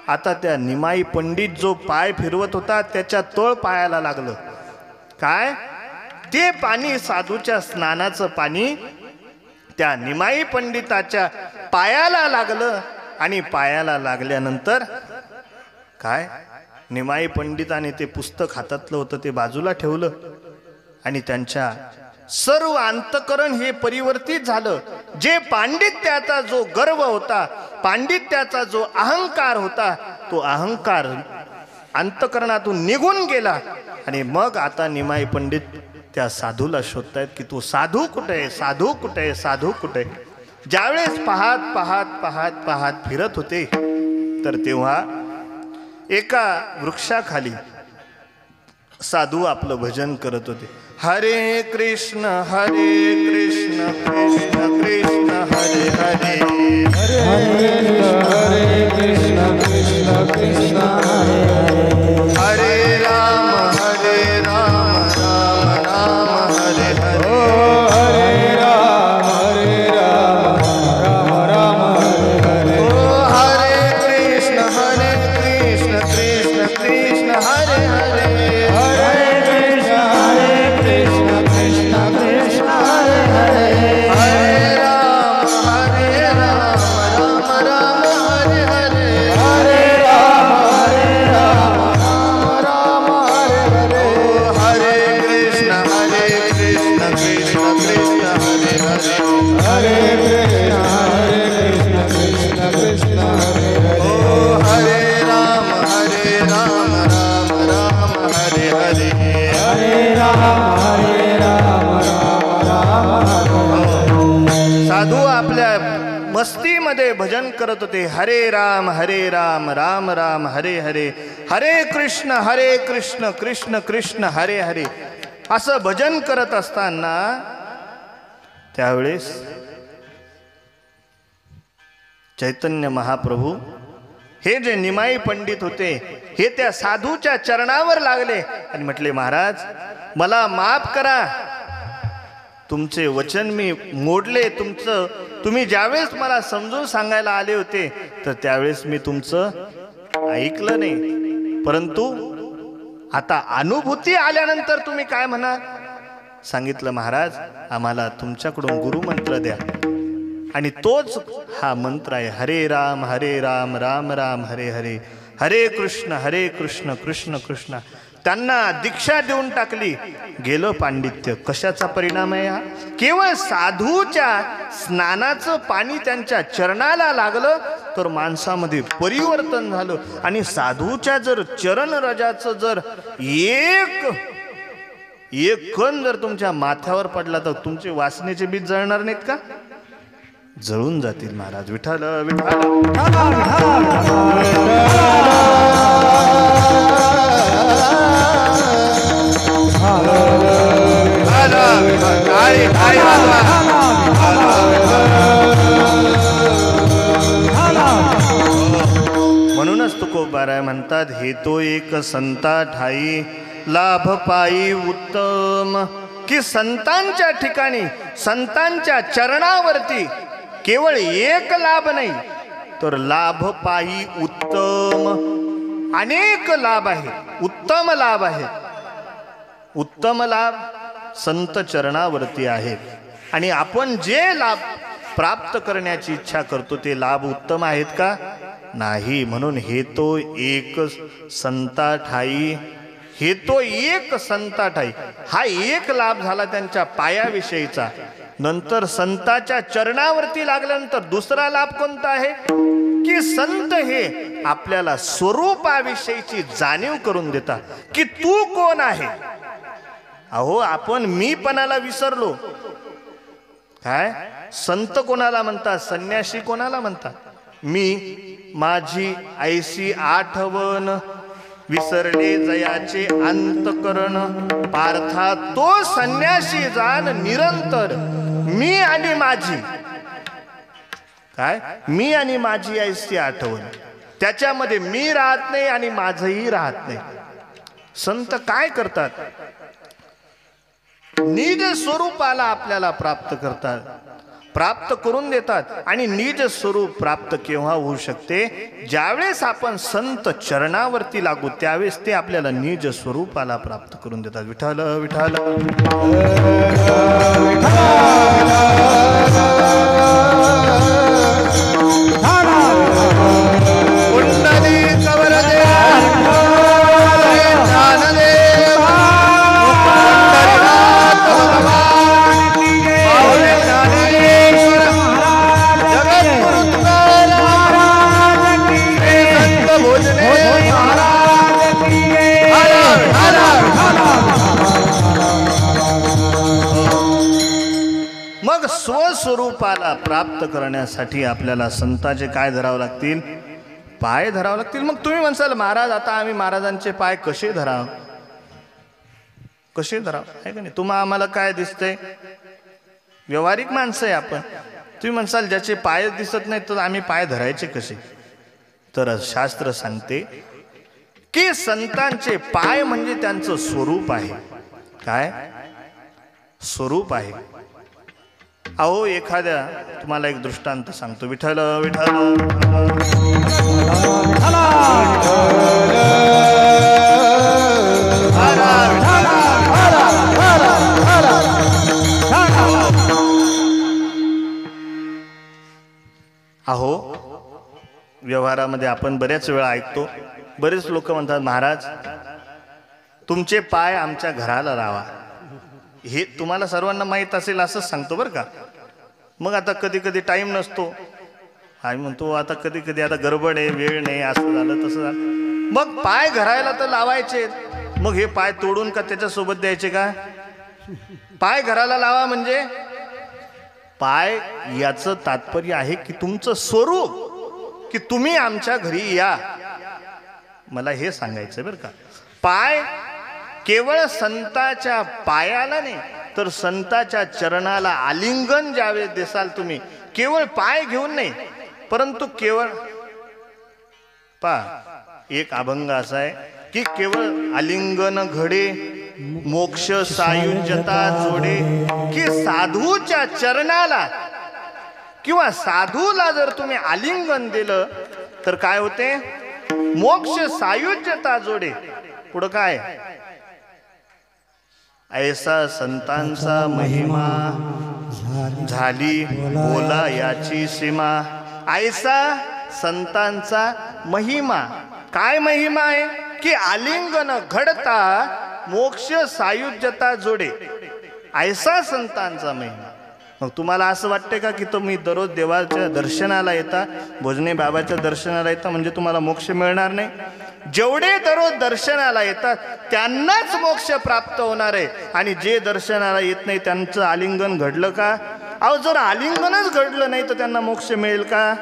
आता त्या निमाई पंडित जो पाय फिरवत होता त्याच्या तळ पायाला लागलं. काय? ते पाणी, साधूच्या स्नानाचं पाणी त्या निमाई पंडिताच्या पायाला लागलं. आणि पायाला लागल्यानंतर काय, निमाई पंडिताने ते पुस्तक हातातलं होतं ते बाजूला ठेवलं आणि त्यांच्या सर्व अंतकरण हे परिवर्तित झालं. जे पांडित्याचा जो गर्व होता, पांडित्याचा जो अहंकार होता, तो अहंकार अंतकरणातून निघून गेला. आणि मग आता निमाई पंडित त्या साधूला शोधतायत की तो साधू कुठे आहे, साधू कुठे आहे, साधू कुठे आहे. ज्यावेळेस पाहत पाहत पाहत पाहत फिरत होते तर तेव्हा एका वृक्षाखाली साधू आपलं भजन करत होते. हरे कृष्ण कृष्ण कृष्ण हरे हरे, हरे कृष्ण कृष्ण हरे राम राम राम हरे हरे. हरे कृष्ण हरे ओ हरे राम राम राम हरे हरे हरे राम राम राम हरे साधू आपल्या मस्तीमध्ये भजन करत होते. हरे राम राम राम हरे हरे हरे कृष्ण कृष्ण कृष्ण हरे हरे असं भजन करत असताना त्यावेळेस चैतन्य महाप्रभू हे जे निमाई पंडित होते हे त्या साधूच्या चरणावर लागले आणि म्हटले, महाराज मला माफ करा, तुमचे वचन मी मोडले. तुम्ही ज्यावेळेस मला समजून सांगायला आले होते तर त्यावेळेस मी तुमचं ऐकलं नाही, परंतु आता अनुभूती आल्यानंतर तुम्ही काय म्हणा सांगितलं, महाराज आम्हाला तुमच्याकडून गुरुमंत्र द्या. आणि तोच हा मंत्र आहे, हरे राम राम राम हरे हरे हरे कृष्ण कृष्ण कृष्ण. त्यांना दीक्षा देऊन टाकली. गेलं पांडित्य. कशाचा परिणाम आहे हा? केवळ साधूच्या स्नानाचं पाणी त्यांच्या चरणाला लागलं तर माणसामध्ये परिवर्तन झालं. आणि साधूच्या जर चरण रजाचं जर एक कण जर तुमच्या माथ्यावर पडला तर तुमचे वासनेचे बीज जळणार नाहीत का? जळून जातील. महाराज विठ्ठल म्हणूनच तुकोबाराय म्हणतात, हे तो एक संता ठाई लाभ पायी उत्तम. की संतांच्या ठिकाणी संतांच्या चरणावरती केवळ एक लाभ नाही तर लाभ पायी उत्तम. अनेक लाभ आहेत, उत्तम लाभ आहेत. उत्तम लाभ संत चरणावरती आहेत. आणि आपण जे लाभ प्राप्त करण्याची इच्छा करतो ते लाभ उत्तम आहेत का? नाही. म्हणून हे तो एक संता ठाई, हे तो एक संता ठाई, हा एक लाभ झाला त्यांच्या पायाविषयीचा. नंतर संताच्या चरणावरती लागल्यानंतर दुसरा लाभ कोणता आहे की संत हे आपल्याला स्वरूपाविषयीची जाणीव करून देतात की तू कोण आहे. अहो आपण मीपणाला विसरलो. काय संत कोणाला म्हणतात, संन्यासी कोणाला म्हणतात? मी माझी ऐसी आठवण विसरले जयाचे अंतकरण, पार्था तो संन्यासी जाण निरंतर. मी आणि माझी, काय मी आणि माझी ऐसी आठवण, त्याच्यामध्ये मी राहत नाही आणि माझंही राहत नाही. संत काय करतात? निज स्वरूपाला आपल्याला प्राप्त करतात, प्राप्त करून देतात. आणि निज स्वरूप प्राप्त केव्हा होऊ शकते? ज्यावेळेस आपण संत चरणावरती लागू त्यावेळेस ते आपल्याला निज स्वरूपाला प्राप्त करून देतात. विठ्ठल विठ्ठल स्वस्वरूपाला प्राप्त करण्यासाठी आपल्याला संतांचे काय धरावं लागतील? पाय धरावं लागतील. मग तुम्ही म्हणसाल महाराज आता आम्ही महाराजांचे पाय कसे धराव, कसे धराव आहे का नाही? तुम्हाला आम्हाला काय दिसतंय? व्यवहारिक माणसं आहे आपण. तुम्ही म्हणसाल ज्याचे पाय दिसत नाहीत तर आम्ही पाय धरायचे कसे? तर शास्त्र सांगते की संतांचे पाय म्हणजे त्यांचं स्वरूप आहे. काय स्वरूप आहे? अहो एखाद्या तुम्हाला एक दृष्टांत सांगतो. विठ्ठल विठ्ठल अहो व्यवहारामध्ये आपण बऱ्याच वेळा ऐकतो, बरेच लोक म्हणतात महाराज तुमचे पाय आमच्या घराला लावा. हे तुम्हाला सर्वांना माहीत असेल असंच सांगतो बरं का. मग आता कधी कधी टाईम नसतो, आम्ही म्हणतो आता कधी कधी आता गडबड आहे, वेळ नाही, असं झालं तसं झालं, मग पाय घरायला तर लावायचे. मग हे पाय तोडून का त्याच्यासोबत द्यायचे का? पाय घराला लावा म्हणजे पाय याचं तात्पर्य आहे की तुमचं स्वरूप, की तुम्ही आमच्या घरी या, मला हे सांगायचं बरं का. पाय केवळ संताच्या पायाला नाही तर संताच्या चरणाला आलिंगन ज्यावेळेस देसाल तुम्ही, केवळ पाय घेऊन नाही, परंतु केवळ एक अभंग असा आहे की केवळ आलिंगन घडे मोक्ष सायुज्यता जोडे, की साधूच्या चरणाला किंवा साधूला जर तुम्ही आलिंगन दिलं तर काय होते? मोक्ष सायुज्यता जोडे. पुढं काय? ऐसा संतांचा महिमा झाली बोला याची सीमा. ऐसा संतांचा महिमा. काय महिमा आहे? की आलिंगन घडता मोक्ष सायुज्यता जोडे. ऐसा संतांचा महिमा. मग तुम्हाला असं वाटते का की तुम्ही दररोज देवाच्या दर्शनाला येता, भोजने बाबाच्या दर्शनाला येता म्हणजे तुम्हाला मोक्ष मिळणार नाही? जेवढे दररोज दर्शनाला येतात त्यांनाच मोक्ष प्राप्त होणार आहे, आणि जे दर्शनाला येत नाही त्यांचं आलिंगन घडलं का? अहो, जर आलिंगनच घडलं नाही तर त्यांना मोक्ष मिळेल का?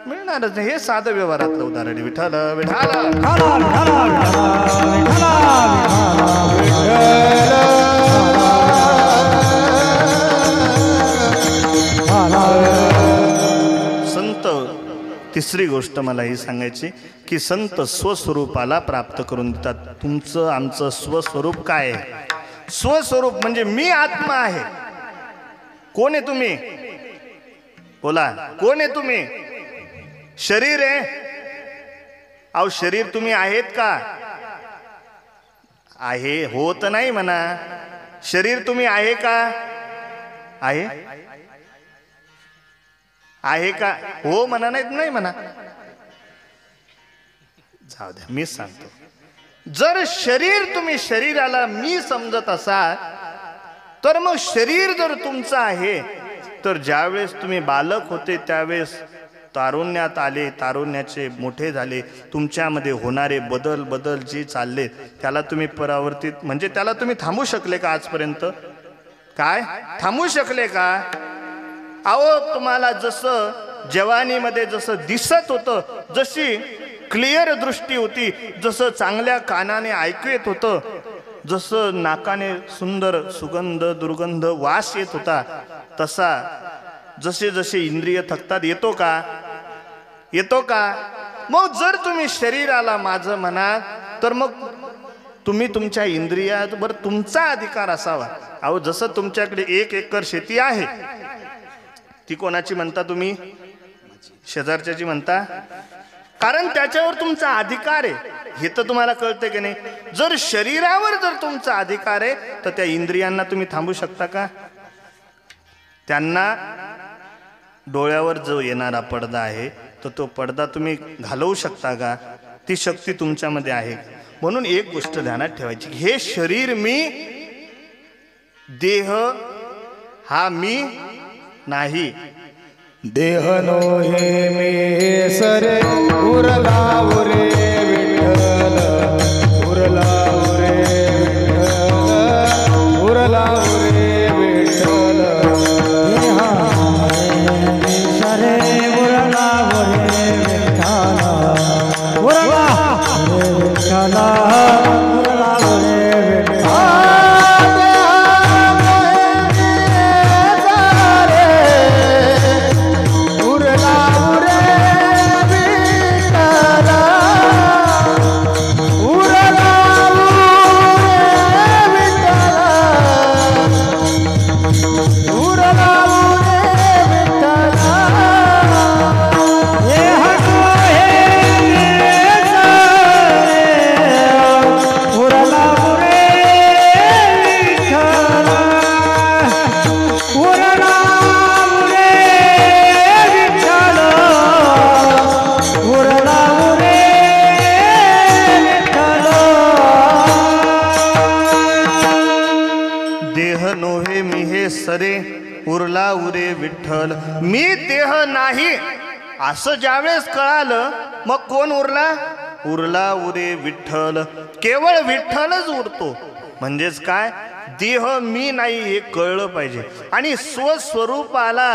मिळणारच नाही. हे साधं व्यवहारातलं उदाहरण. विठ्ठल संत. तिसरी गोष्ट मला ही सांगायची की संत स्वस्वरूपाला प्राप्त करून देतात. तुमचं आमचं स्वस्वरूप काय आहे? स्वस्वरूप म्हणजे मी आत्मा आहे. कोण आहे तुम्ही? बोला, कोण आहे तुम्ही? शरीर आहे. अहो, शरीर तुम्ही आहेत का? आहे होत नाही म्हणा. शरीर तुम्ही आहे का? आहे आहे का? हो म्हणा, नाही म्हणा. जाऊ द्या, मीच सांगतो. जर शरीर तुम्ही शरीराला मी समजत असाल तर मग शरीर जर तुमचं आहे तर ज्यावेळेस तुम्ही बालक होते त्यावेळेस तारुण्यात आले, तारुण्याचे मोठे झाले, तुमच्यामध्ये होणारे बदल जे चालले त्याला तुम्ही परावर्तित म्हणजे त्याला तुम्ही थांबू शकले का आजपर्यंत? काय थांबू शकले का? अहो, तुम्हाला जसं जवानीमध्ये जसं दिसत होतं, जशी क्लिअर दृष्टी होती, जसं चांगल्या कानाने ऐकू येत होतं, जसं नाकाने सुंदर सुगंध दुर्गंध वास येत होता, तसा जसे जसे इंद्रिय थकतात येतो का? येतो का? मग जर तुम्ही शरीराला माझं म्हणाल तर मग तुम्ही तुमच्या इंद्रियावर तुमचा अधिकार असावा. अहो, जसं तुमच्याकडे 1 एकर शेती आहे, ती कोणाची म्हणता तुम्ही? शेजारच्याची म्हणता, कारण त्याच्यावर तुमचा अधिकार आहे. हे तर तुम्हाला कळतं की नाही? जर शरीरावर जर तुमचा अधिकार आहे तर त्या इंद्रियांना तुम्ही थांबू शकता का? त्यांना डोळ्यावर जो येणारा पडदा आहे तर तो पडदा तुम्ही घालवू शकता का? ती शक्ती तुमच्यामध्ये आहे. म्हणून एक गोष्ट ध्यानात ठेवायची, हे शरीर मी, देह हा मी नाही. देह नो हे मी सरे उरला उरे विठ्ठल, उरला उरे विठ्ठल, उरला उरे विठ्ठल. देहा मी सरे उरला उरे विठ्ठल, उरला उरे विठ्ठल, उरला उरे विठ्ठल. उरला उरे विठ्ठल. विठ्ठल, मी देह नाही असं ज्यावेळेस कळालं, मग कोण उरला? उरला उरे विठ्ठल. केवळ विठ्ठलच उरतो. म्हणजेच काय? देह मी नाही हे कळलं पाहिजे. आणि स्वस्वरूपाला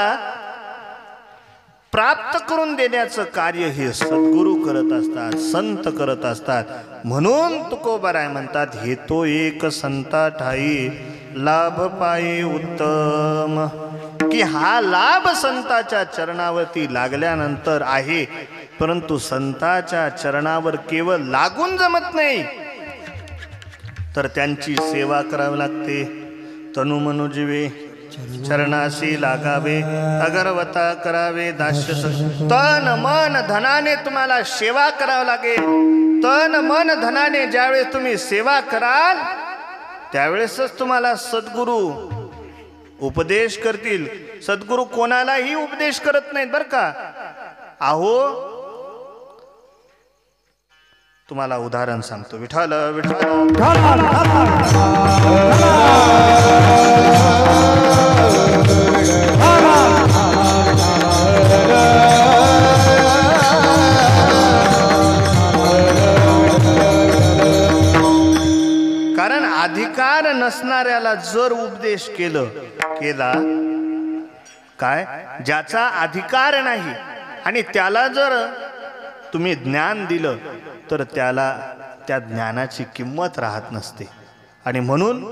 प्राप्त करून देण्याचं कार्य हे सद्गुरू करत असतात, संत करत असतात. म्हणून तुकोबाराय म्हणतात, हे तो एक संता ठाई लाभ पायी उत्तम. की हा लाभ संताच्या चरणावरती लागल्यानंतर आहे, परंतु संताच्या चरणावर केवळ लागून जमत नाही, तर त्यांची सेवा करावी लागते. तनु मनु जीवे चरणाशी लागावे, अगरवता करावे दास्य. तन मन धनाने तुम्हाला सेवा करावं लागेल. तन मन धनाने ज्यावेळेस तुम्ही सेवा कराल, त्यावेळेसच तुम्हाला सद्गुरू उपदेश करतील. सद्गुरू कोणालाही उपदेश करत नाहीत बरं का. अहो, तुम्हाला उदाहरण सांगतो. विठ्ठल विठ्ठल कारण अधिकार नसणाऱ्याला जर उपदेश केला काय, ज्याचा अधिकार नाही, आणि त्याला जर तुम्ही ज्ञान दिलं, तर त्याला त्या ज्ञानाची किंमत राहत नसते. आणि म्हणून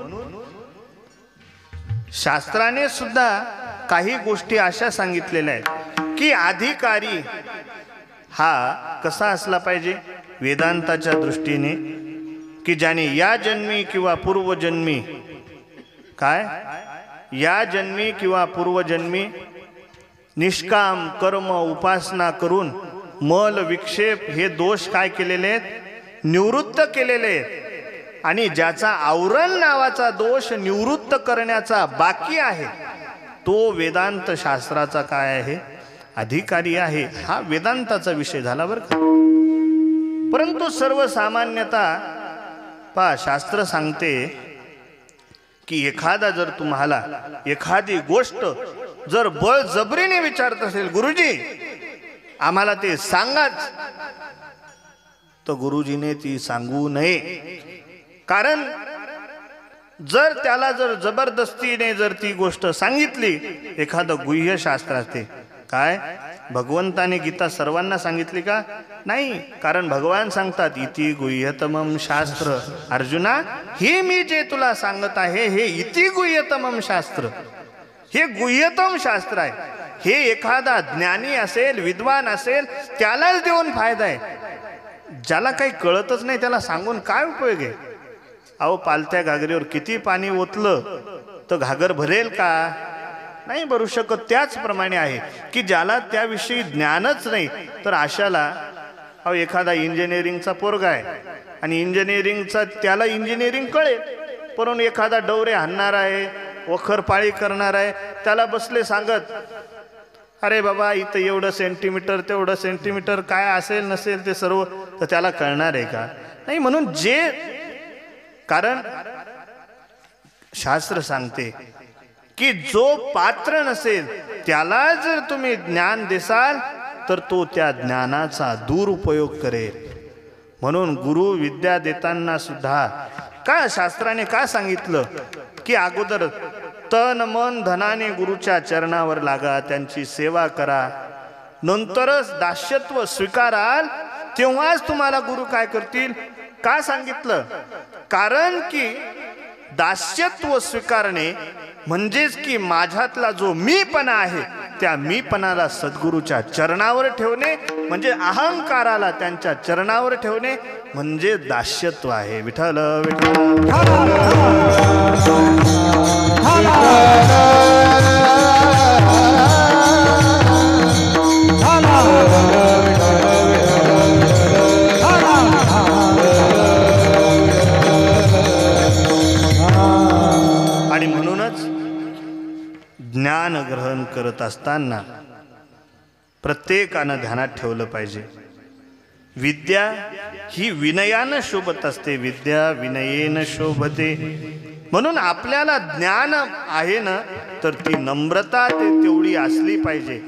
शास्त्राने सुद्धा काही गोष्टी अशा सांगितलेल्या आहेत की अधिकारी हा कसा असला पाहिजे वेदांताच्या दृष्टीने, की ज्याने या जन्मी किंवा पूर्वजन्मी काय, या जन्मी किंवा पूर्वजन्मी निष्काम कर्म उपासना करून मल विक्षेप हे दोष काय केलेले आहेत, निवृत्त केलेले आहेत. आणि ज्याचा आवरण नावाचा दोष निवृत्त करण्याचा बाकी आहे, तो वेदांत शास्त्राचा काय आहे, अधिकारी आहे. हा वेदांताचा विषय झाला बरं का. परंतु सर्वसामान्यता पहा, शास्त्र सांगते की एखादा जर तुम्हाला एखादी गोष्ट जर बळजबरीने विचारत असेल, गुरुजी आम्हाला ते सांगाच, तर गुरुजीने ती सांगू नये. कारण जर त्याला जर जबरदस्तीने जर ती गोष्ट सांगितली, एखादं गुह्य शास्त्र असते काय, भगवंताने गीता सर्वांना सांगितली का? नाही. कारण भगवान सांगतात, इति गुह्यतमम शास्त्र. अर्जुना, हे मी जे तुला सांगत आहे हे इति गुह्यतमम शास्त्र, हे गुह्यतम शास्त्र आहे. हे एखादा ज्ञानी असेल, विद्वान असेल, त्यालाच देऊन फायदा आहे. ज्याला काही कळतच नाही त्याला सांगून काय उपयोग आहे? अहो, पालत्या घागरीवर किती पाणी ओतलं तर घागर भरेल का? नाही भरू शकत. त्याचप्रमाणे आहे की ज्याला त्याविषयी ज्ञानच नाही, तर अशाला, अहो एखादा इंजिनिअरिंगचा पोरगा आहे आणि इंजिनिअरिंगचा त्याला इंजिनिअरिंग कळेल, परंतु एखादा डवरे हाणणार आहे, वखरपाळी करणार आहे, त्याला बसले सांगत, अरे बाबा इथं एवढं सेंटीमीटर तेवढं सेंटीमीटर काय असेल नसेल ते सर्व, तर त्याला कळणार आहे का? नाही. म्हणून कारण शास्त्र सांगते की जो पात्र नसेल त्याला जर तुम्ही ज्ञान देसाल, तर तो त्या ज्ञानाचा दुरुपयोग करेल. म्हणून गुरु विद्या देताना सुद्धा का शास्त्राने का सांगितलं की अगोदर तन मन धनाने गुरुच्या चरणावर लागा, त्यांची सेवा करा, नंतरच दास्यत्व स्वीकाराल, तेव्हाच तुम्हाला गुरु काय करतील? का सांगितलं? कारण की दास्यत्व स्वीकारणे म्हणजेच की माझ्यातला जो मीपणा आहे, त्या मीपणाला सद्गुरूच्या चरणावर ठेवणे, म्हणजे अहंकाराला त्यांच्या चरणावर ठेवणे म्हणजे दास्यत्व आहे. विठ्ठल आणि म्हणूनच ज्ञान ग्रहण करत असताना प्रत्येकानं ध्यानात ठेवलं पाहिजे, विद्या ही विनयानं शोभत असते. विद्या विनयेन शोभते. म्हणून आपल्याला ज्ञान आहे ना, तर ती नम्रता तेवढी असली पाहिजे.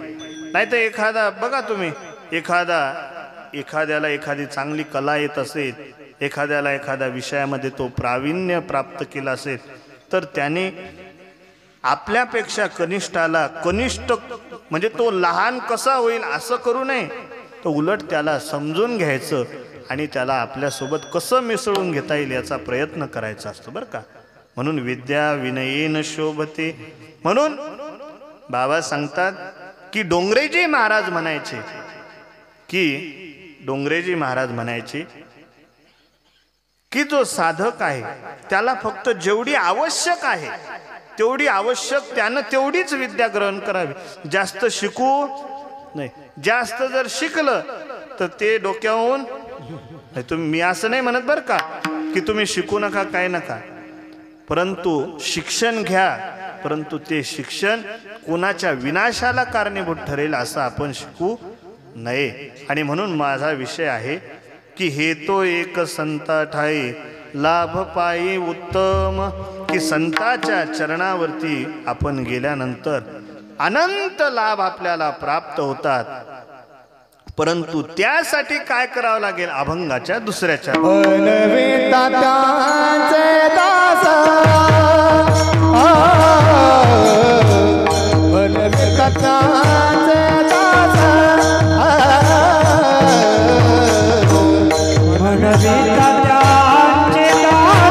नाही तर एखादा बघा तुम्ही, एखाद्याला एखादी चांगली कला येत असेल, एखाद्याला एखाद्या विषयामध्ये तो प्रावीण्य प्राप्त केला असेल, तर त्याने आपल्यापेक्षा कनिष्ठाला कनिष्ठ म्हणजे तो लहान कसा होईल असं करू नये. तो उलट त्याला समजून घ्यायचं आणि त्याला आपल्यासोबत कसं मिसळून घेता येईल याचा प्रयत्न करायचा असतो बरं का. म्हणून विद्या विनयेन शोभते. म्हणून बाबा सांगतात की डोंगरेजी महाराज म्हणायचे की जो साधक आहे त्याला फक्त जेवढी आवश्यक आहे तेवढी आवश्यक त्यानं तेवढीच विद्या ग्रहण करावी. जास्त शिकू नाही. जास्त जर शिकलं तर ते डोक्यावरून तुम्ही, मी असं नाही म्हणत बरं का की तुम्ही शिकू नका काय नका, परंतु शिक्षण घ्या, परंतु ते शिक्षण कोणाच्या विनाशाला कारणीभूत ठरेल असं आपण शिकू नये. आणि म्हणून माझा विषय आहे की हे तो एक संता ठाई लाभ पायी उत्तम, की संताच्या चरणावरती आपण गेल्यानंतर अनंत लाभ आपल्याला प्राप्त होतात. परंतु त्यासाठी काय करावं लागेल? अभंगाच्या दुसऱ्या बनविता त्यांचे दास, बनविता त्यांचे दास, बनविता त्यांचे दास, बनविता त्यांचे दास.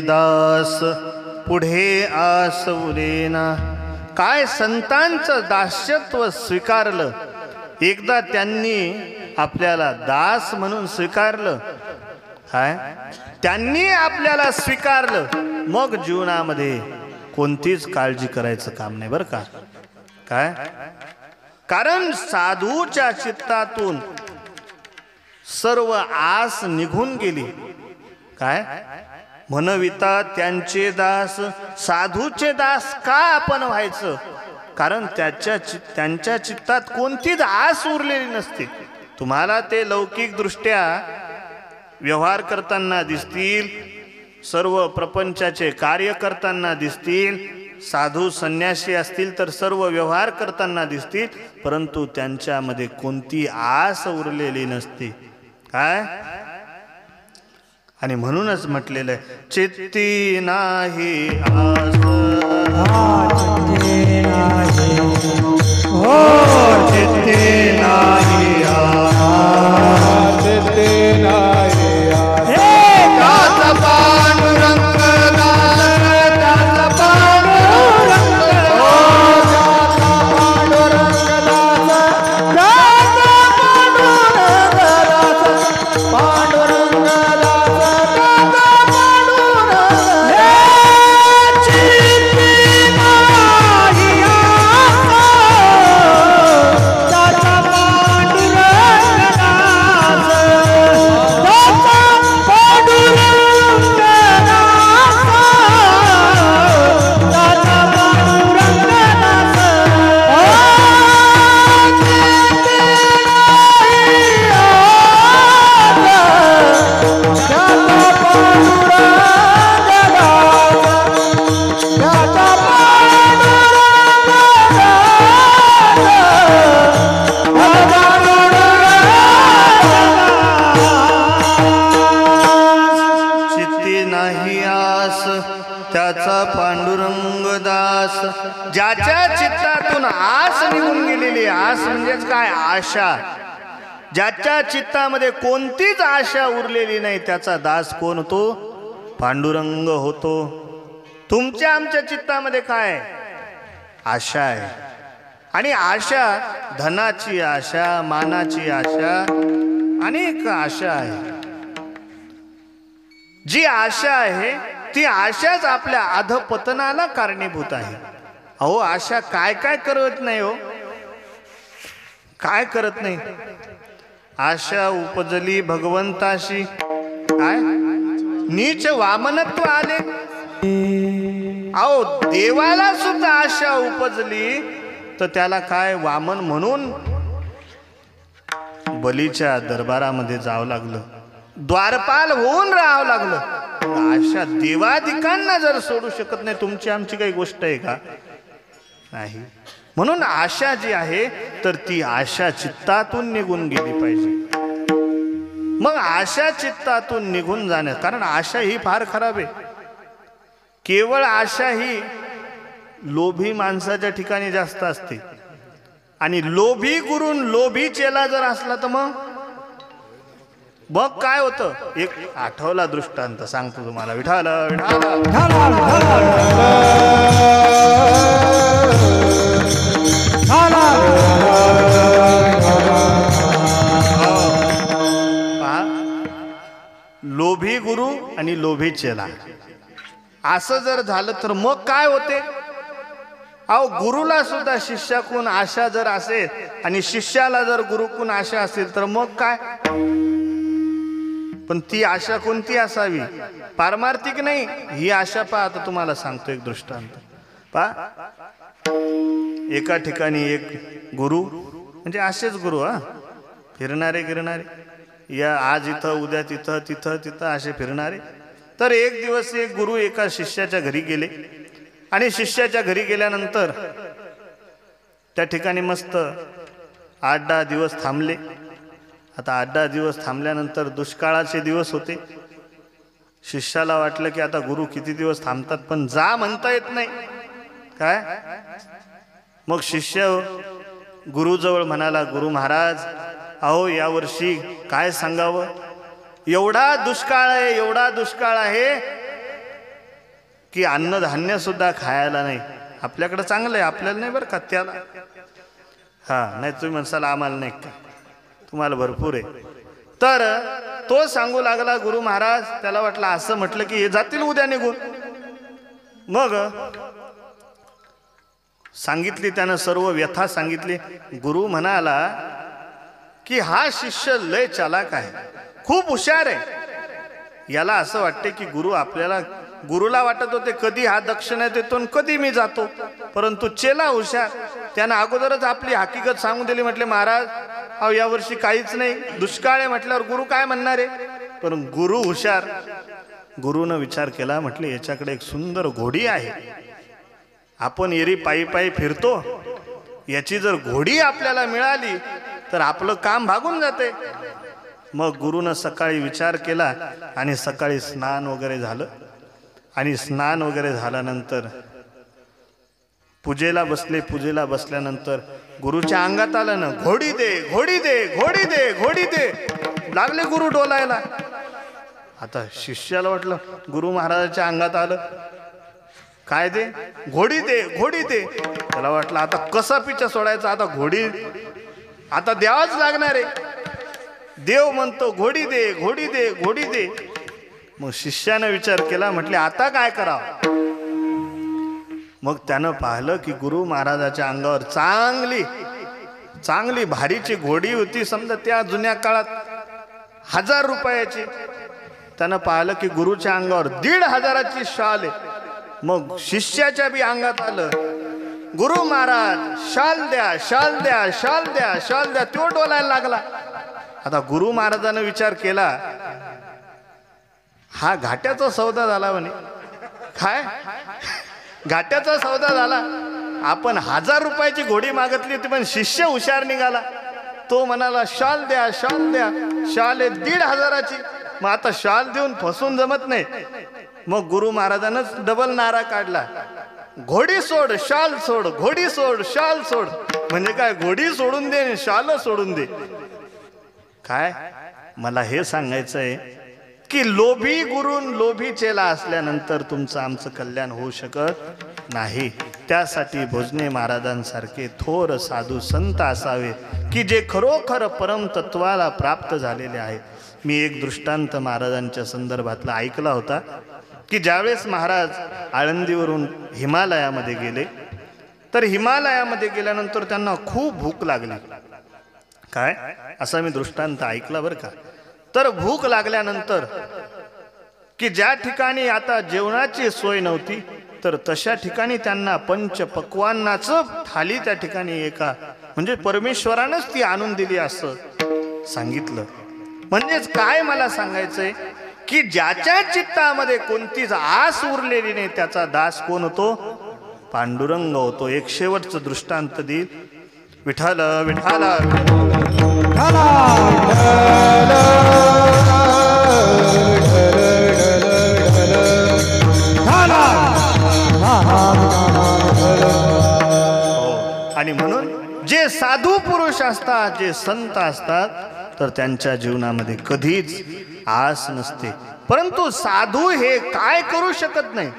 दास पुढे आस उरेना. काय संतांचं दास्यत्व स्वीकारलं, एकदा त्यांनी आपल्याला दास म्हणून स्वीकारलं, काय त्यांनी आपल्याला स्वीकारलं, मग जीवनामध्ये कोणतीच काळजी करायचं काम नाही बरं का. काय कारण साधूच्या चित्तातून सर्व आस निघून गेली. काय म्हणविता त्यांचे दास, साधूचे दास का आपण व्हायचं? कारण त्यांच्या चित्तात कोणतीच आस उरलेली नसते. तुम्हाला ते लौकिक दृष्ट्या व्यवहार करताना दिसतील, सर्व प्रपंचाचे कार्य करताना दिसतील, साधू संन्यासी असतील तर सर्व व्यवहार करताना दिसतील, परंतु त्यांच्यामध्ये कोणती आस उरलेली नसते. काय आणि म्हणूनच म्हटलेलं आहे, चित्ती नाही आस, चित्ती नाही, हो चित्ती नाही आस, चित्ती नाही आस. हे दास पांडुरंग दास, दास पांडुरंग, हो दास पांडुरंग दास, दास पांडुरंग दास, पांडुरंग दास. दास म्हणजेच काय? आशा. ज्याच्या चित्तामध्ये कोणतीच आशा उरलेली नाही त्याचा दास कोण होतो? पांडुरंग होतो. तुमच्या आमच्या चित्तामध्ये काय? आशा आहे. आणि आशा, धनाची आशा, मानाची आशा, अनेक आशा आहे. जी आशा आहे ती आशाच आपल्या अधपतनाला कारणीभूत आहे. अहो आशा काय काय करत नाही हो, काय करत नाही. आशा उपजली भगवंताशी, काय नीच वामनत्व आले. अहो देवाला सुद्धा आशा उपजली तर त्याला काय वामन म्हणून बलीच्या दरबारामध्ये जावं लागलं, द्वारपाल होऊन राहावं लागलं. आशा देवाधिकांना जर सोडू शकत नाही, तुमची आमची काही गोष्ट आहे का? नाही. म्हणून आशा जी आहे तर ती आशा चित्तातून निघून गेली पाहिजे. मग आशा चित्तातून निघून जाणे, कारण आशा ही फार खराब आहे. केवळ आशा ही लोभी माणसाच्या ठिकाणी जास्त असते. आणि लोभी गुरून लोभी चेला जर असला तर मग काय होतं? एक आठवला दृष्टांत सांगतो तुम्हाला. विठाल लोभी गुरु आणि लोभी चेला असं जर झालं तर मग काय होते? अहो गुरुला सुद्धा शिष्याकून आशा जर असेल आणि शिष्याला जर गुरुकून आशा असेल तर मग काय? पण ती आशा कोणती असावी? पारमार्थिक नाही. ही आशा पहा, आता तुम्हाला सांगतो एक दृष्टांत पहा. एका ठिकाणी एक गुरु, म्हणजे असेच गुरु, फिरणारे या आज इथं उद्या तिथं तिथं तिथं असे फिरणारे. तर एक दिवस एक गुरु एका शिष्याच्या घरी गेले आणि शिष्याच्या घरी गेल्यानंतर त्या ठिकाणी मस्त 8-10 दिवस थांबले. आता 8-10 दिवस थांबल्यानंतर दुष्काळाचे दिवस होते. शिष्याला वाटलं की आता गुरु किती दिवस थांबतात, पण जा म्हणता येत नाही. काय? मग शिष्य गुरुजवळ म्हणाला, गुरु महाराज अहो यावर्षी काय सांगावं, एवढा दुष्काळ आहे, एवढा दुष्काळ आहे की अन्नधान्य सुद्धा खायला नाही. आपल्याकडे चांगलं आहे, आपल्याला नाही बरं का त्याला. नाही तुम्ही म्हणसाल आम्हाला नाही का, तुम्हाला भरपूर आहे. तर तो सांगू लागला गुरु महाराज. त्याला वाटलं, असं म्हटलं की हे जातील उद्या निघून. मग सांगितली त्यानं सर्व व्यथा सांगितली. गुरु म्हणाला की हा शिष्य लय चालाक आहे, खूप हुशार आहे. याला असं वाटते की गुरुला वाटत होते कधी हा दक्षिणा देतो आणि कधी मी जातो, परंतु चेला हुशार, त्यानं अगोदरच आपली हकीकत सांगून दिली. म्हटले महाराज अहो यावर्षी काहीच नाही, दुष्काळ आहे म्हटल्यावर गुरु काय म्हणणार आहे. पण गुरु हुशार. गुरुनं विचार केला, म्हटले याच्याकडे एक सुंदर घोडी आहे, आपण एरी पायी पायी फिरतो, याची जर घोडी आपल्याला मिळाली तर आपलं काम भागून जाते. मग गुरुनं सकाळी विचार केला आणि सकाळी स्नान वगैरे झालं. आणि स्नान वगैरे झाल्यानंतर पूजेला बसले. पूजेला बसल्यानंतर गुरुच्या अंगात आलं ना, घोडी दे घोडी दे घोडी दे घोडी दे. लागले गुरु डोलायला. आता शिष्याला वाटलं गुरु महाराजाच्या अंगात आलं, काय दे? घोडी दे घोडी दे. त्याला वाटलं आता कसा पिच्छा सोडायचा, आता घोडी आता द्यावाच लागणार आहे. देव म्हणतो घोडी दे घोडी दे घोडी दे. मग शिष्यानं विचार केला, म्हटले आता काय करावं. मग त्यानं पाहिलं की गुरु महाराजाच्या अंगावर चांगली चांगली भारीची घोडी होती, समजा त्या जुन्या काळात 1000 रुपयाची. त्यानं पाहिलं की गुरुच्या अंगावर 1500ची शाल आहे. मग शिष्याच्या बी अंगात आलं, गुरु महाराज शाल द्या शाल द्या शाल द्या शाल द्या. तो डोलायला लागला. आता गुरु महाराजानं विचार केला, हा घाट्याचा सौदा झाला म्हणे. काय घाट्याचा सौदा झाला. आपण 1000 रुपयाची घोडी मागितली होती, पण शिष्य हुशार निघाला. तो म्हणाला शाल द्या शाल द्या. शाल आहे 1500ची. मग आता शाल देऊन फसून जमत नाही. मग गुरु महाराजांनाच डबल नारा काढला. घोडी सोड शाल सोड, घोडी सोड शाल सोड. म्हणजे काय, घोडी सोडून दे शाल सोडून दे. काय मला हे सांगायचंय की लोभी गुरून लोभी चेला असल्यानंतर तुमचं आमचं कल्याण होऊ शकत नाही. त्यासाठी भोजने महाराजांसारखे थोर साधू संत असावे की जे खरोखर परमतत्वाला प्राप्त झालेले आहेत. मी एक दृष्टांत महाराजांच्या संदर्भातला ऐकला होता की ज्यावेळेस महाराज आळंदीवरून हिमालयामध्ये गेले, तर हिमालयामध्ये गेल्यानंतर त्यांना खूप भूक लागली. काय असा मी दृष्टांत ऐकला बरं का. तर भूक लागल्यानंतर की ज्या ठिकाणी आता जेवणाची सोय नव्हती, तर तशा ठिकाणी त्यांना पंचपक्वान्नाचं थाली त्या ठिकाणी एका म्हणजे परमेश्वरानंच ती आणून दिली असं सांगितलं. म्हणजेच काय मला सांगायचंय की ज्याच्या चित्तामध्ये कोणतीच आस उरलेली नाही त्याचा दास कोण होतो, पांडुरंग होतो. एक शेवटचं दृष्टांत देईल. विठ्ठल विठ्ठल आणि म्हणून जे साधू पुरुष असतात, जे संत असतात, तर त्यांच्या जीवनामध्ये कधीच आस नसते. परंतु साधू हे काय करू शकत नाही.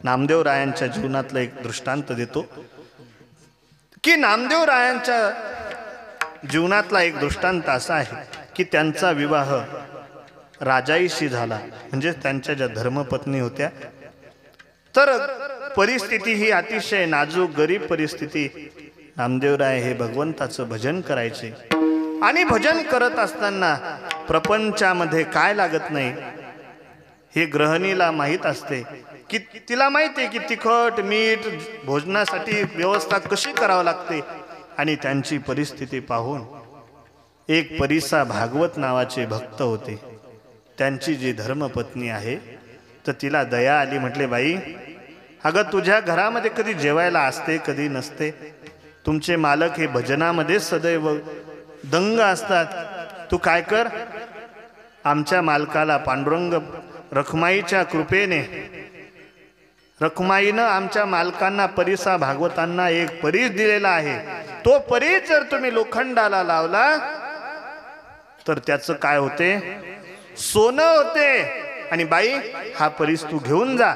नामदेव रायांच्या जीवनातलं एक दृष्टांत देतो की नामदेव रायांच्या जीवनातला एक दृष्टांत असा आहे की त्यांचा विवाह राजाईशी झाला. म्हणजे त्यांच्या ज्या धर्मपत्नी होत्या, तर परिस्थिती ही अतिशय नाजूक गरीब परिस्थिती. नामदेवराय हे भगवंताचं भजन करायचे आणि भजन करत असताना प्रपंचामध्ये काय लागत नाही हे गृहिणीला माहीत असते. की तिला माहिती आहे की तिखट मीठ भोजनासाठी व्यवस्था कशी करावी लागते. आणि त्यांची परिस्थिती पाहून एक परिसा भागवत नावाचे भक्त होते, त्यांची जी धर्मपत्नी आहे, तर तिला दया आली. म्हटले, बाई अगं तुझ्या घरामध्ये कधी जेवायला असते कधी नसते. तुमचे मालक हे भजनामध्ये सदैव दंग असतात. तू काय कर, आमच्या मालकाला पांडुरंग रखमाईच्या कृपेने रखमाईनं आमच्या मालकांना परिसा भागवतांना एक परीस दिलेला आहे. तो परीस जर तुम्ही लोखंडाला लावला तर त्याचं काय होते, सोनं होते. आणि बाई हा परीस तू घेऊन जा,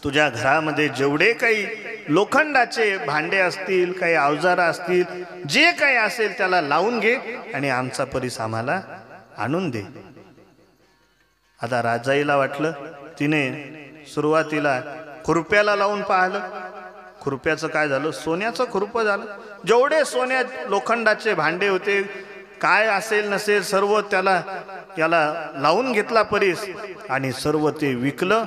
तुझ्या घरामध्ये जेवढे काही लोखंडाचे भांडे असतील, काही अवजार असतील, जे काही असेल त्याला लावून घे आणि आमचा परीस आम्हाला आणून दे. आता राजाईला वाटलं, तिने सुरुवातीला खुरप्याला लावून पाहिलं. खुरप्याचं काय झालं, सोन्याचं खुरपं झालं. जेवढे सोन्या लोखंडाचे भांडे होते, काय असेल नसेल सर्व याला लावून घेतला परीस आणि सर्व ते विकलं.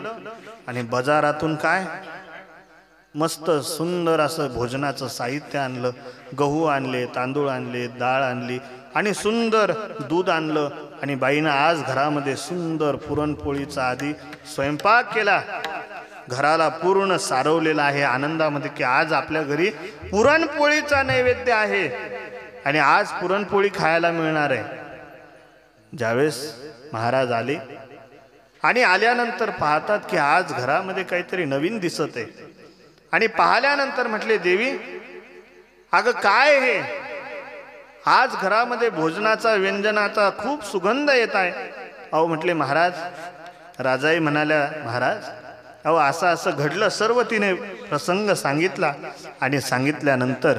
आणि बाजारातून काय मस्त सुंदर असं भोजनाचं साहित्य आणलं. गहू आणले, तांदूळ आणले, डाळ आणली आणि सुंदर दूध आणलं. आणि बाईनं आज घरामध्ये सुंदर पुरणपोळीचा आधी स्वयंपाक केला. घराला पूर्ण सारवलेला आहे आनंदामध्ये की आज आपल्या घरी पुरणपोळीचा नैवेद्य आहे आणि आज पुरणपोळी खायला मिळणार आहे. ज्यावेळेस महाराज आले आणि आल्यानंतर पाहतात की आज घरामध्ये काहीतरी नवीन दिसत आहे. आणि पाहिल्यानंतर म्हटले, देवी अगं काय हे, आज घरामध्ये भोजनाचा व्यंजनाचा खूप सुगंध येत आहे. अहो म्हटले, महाराज. राजाई म्हणाल्या, महाराज अहो असं असं घडलं. सर्व तिने प्रसंग सांगितला. आणि सांगितल्यानंतर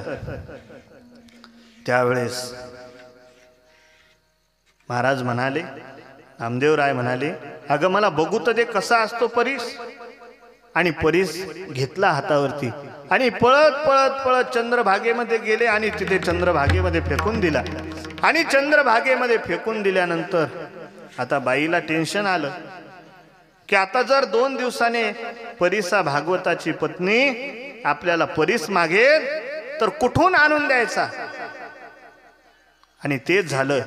त्यावेळेस महाराज म्हणाले, नामदेवराय म्हणाले, अगं मला बघू तर दे कसा असतो परीस. आणि परीस घेतला हातावरती आणि पळत पळत पळत चंद्रभागेमध्ये गेले आणि तिथे चंद्रभागेमध्ये फेकून दिला. आणि चंद्रभागेमध्ये फेकून दिल्यानंतर आता बाईला टेन्शन आलं की आता जर 2 दिवसाने परिसा भागवताची पत्नी आपल्याला परीस मागेल तर कुठून आणून द्यायचा. आणि तेच झालं.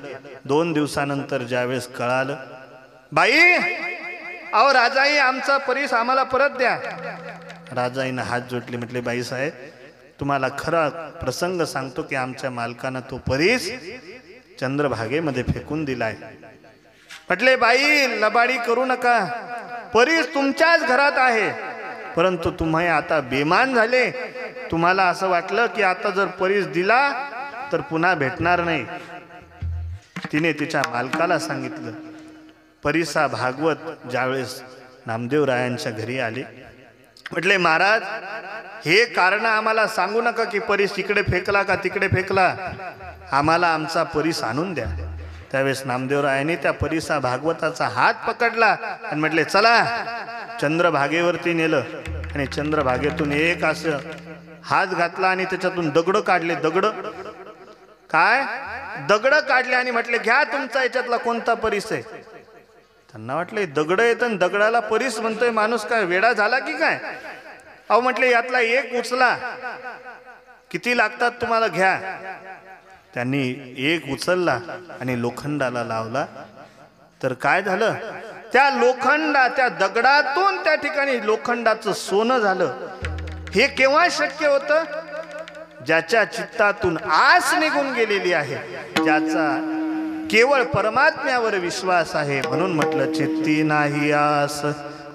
2 दिवसानंतर ज्यावेळेस कळालं, बाई अहो राजाई आमचा परीस आम्हाला परत द्या. राजाईनं हात जोडले. म्हटले, बाई साहेब तुम्हाला खरा प्रसंग सांगतो की आमच्या मालकानं तो परीस चंद्रभागेमध्ये फेकून दिलाय. म्हटले, बाई लबाडी करू नका, परीस तुमच्याच घरात आहे परंतु तुम्ही आता बेमान झाले. तुम्हाला असं वाटलं की आता जर परीस दिला तर पुन्हा भेटणार नाही. तिने तिच्या मालकाला सांगितलं. परिसा भागवत ज्यावेळेस नामदेवरायांच्या घरी आले, म्हटले महाराज हे कारण आम्हाला सांगू नका की परीस इकडे फेकला का तिकडे फेकला, आम्हाला आमचा परीस आणून द्या. त्यावेळेस नामदेवरायांनी त्या परिसा भागवताचा हात पकडला आणि म्हटले चला. चंद्रभागेवरती नेलं आणि चंद्रभागेतून एक असं हात घातला आणि त्याच्यातून दगड काढले. दगड काढले आणि म्हटले घ्या तुमचा याच्यातला कोणता परीस आहे. त्यांना वाटले दगड येत आणि दगडाला परीस म्हणतोय माणूस, काय वेडा झाला की काय. अहो म्हटले यातला एक उचला, किती लागतात तुम्हाला घ्या. त्यांनी एक उचलला आणि लोखंडाला लावला. तर काय झालं, त्या दगडातून त्या ठिकाणी लोखंडाचं सोनं झालं. हे केव्हा शक्य होतं, ज्याच्या चित्तातून आस निघून गेलेली आहे, ज्याचा केवळ परमात्म्यावर विश्वास आहे. म्हणून म्हटलं चित्ती नाही आस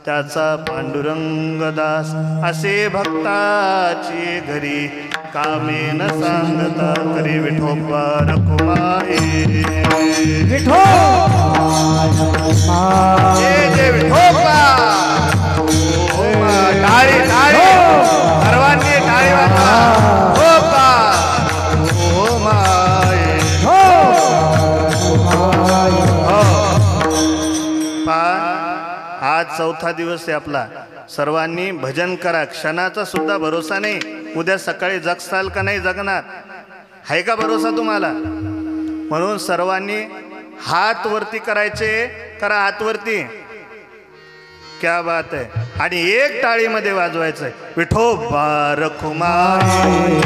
त्याचा पांडुरंग दास, असे भक्ताची घरी कामे न सांगता करी विठोबा रखुमाई. जय विठोबा. टाळी टाळी सर्वांनी टाळी वाजवा. आज चौथा दिवस आहे आपला. सर्वांनी भजन करा. क्षणाचा सुद्धा भरोसा नाही, उद्या सकाळी जगसाल का नाही जगणार, आहे का भरोसा तुम्हाला. म्हणून सर्वांनी हात वरती करायचे. करा हात वरती. क्या बात आहे. आणि एक टाळीमध्ये वाजवायचंय विठोबा रखुमाई.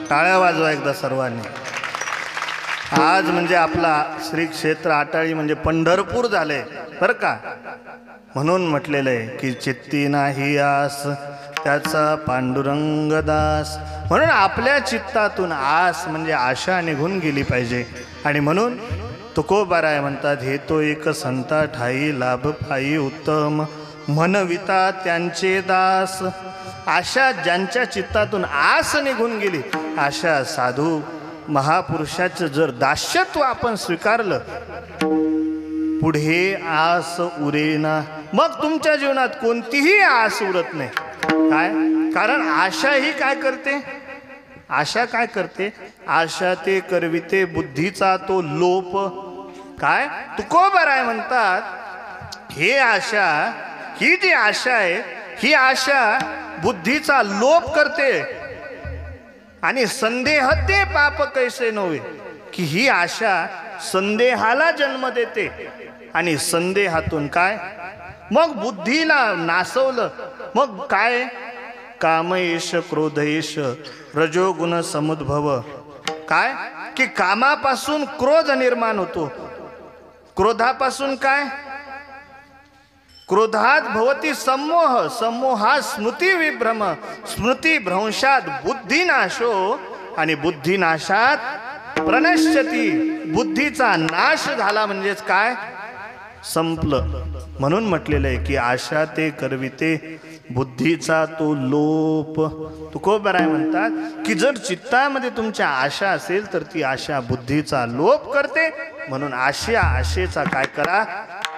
टाळ्या वाजवा एकदा सर्वांनी. आज म्हणजे आपला श्री क्षेत्र आटाळी म्हणजे पंढरपूर झाले बरं का. म्हणून म्हटलेलं आहे की चित्ती नाही आस त्याचा पांडुरंग दास. म्हणून आपल्या चित्तातून आस म्हणजे आशा निघून गेली पाहिजे. आणि म्हणून तुकोबाराय म्हणतात हे तो एक संता ठाई लाभ पायी उत्तम म्हणविता त्यांचे दास. आशा ज्यांच्या चित्तातून आस निघून गेली, अशा साधू महापुरुषाचं जर दास्यत्व आपण स्वीकारलं, पुढे आस उरेना. मग तुमच्या जीवनात कोणतीही आस उरत नाही. काय कारण आशा ही काय करते, आशा काय करते, आशा ते करविते बुद्धीचा तो लोप. काय तुकोबाराय म्हणतात हे आशा, ही जी आशा आहे ही आशा बुद्धीचा लोप करते. आणि संदेह ते पाप कैसे नव्हे, की ही आशा संदेहाला जन्म देते. आणि संदेहातून काय, मग बुद्धीला नासवलं, मग काय कामयेश क्रोधयेश रजोगुण समुद्भव. काय की कामापासून क्रोध निर्माण होतो, क्रोधापासून काय क्रोधात भवती सम्मोह, सम्मोहात स्मृती विभ्रम, स्मृती भ्रंशात बुद्धिनाशो, आणि बुद्धिनाशात प्रणश्यती, बुद्धीचा नाश झाला म्हणजेच काय, संपलं. म्हणून म्हटलेलं आहे की आशा ते करविते बुद्धीचा तो लोप. तुकोबराय म्हणतात की जर चित्तामध्ये तुमच्या आशा असेल तर ती आशा बुद्धीचा लोप करते. म्हणून आशेचा काय करा,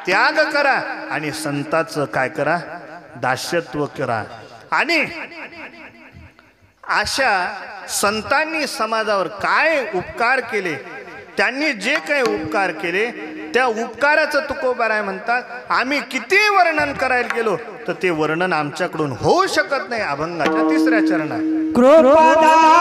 त्याग करा, आणि संताचं काय करा, दास्यत्व करा. आणि अशा संतांनी समाजावर काय उपकार केले, त्यांनी जे काही उपकार केले त्या उपकाराचं तुकोबाराय म्हणतात आम्ही किती वर्णन करायला गेलो तर ते वर्णन आमच्याकडून होऊ शकत नाही. अभंगाच्या 3ऱ्या चरणात कृपादान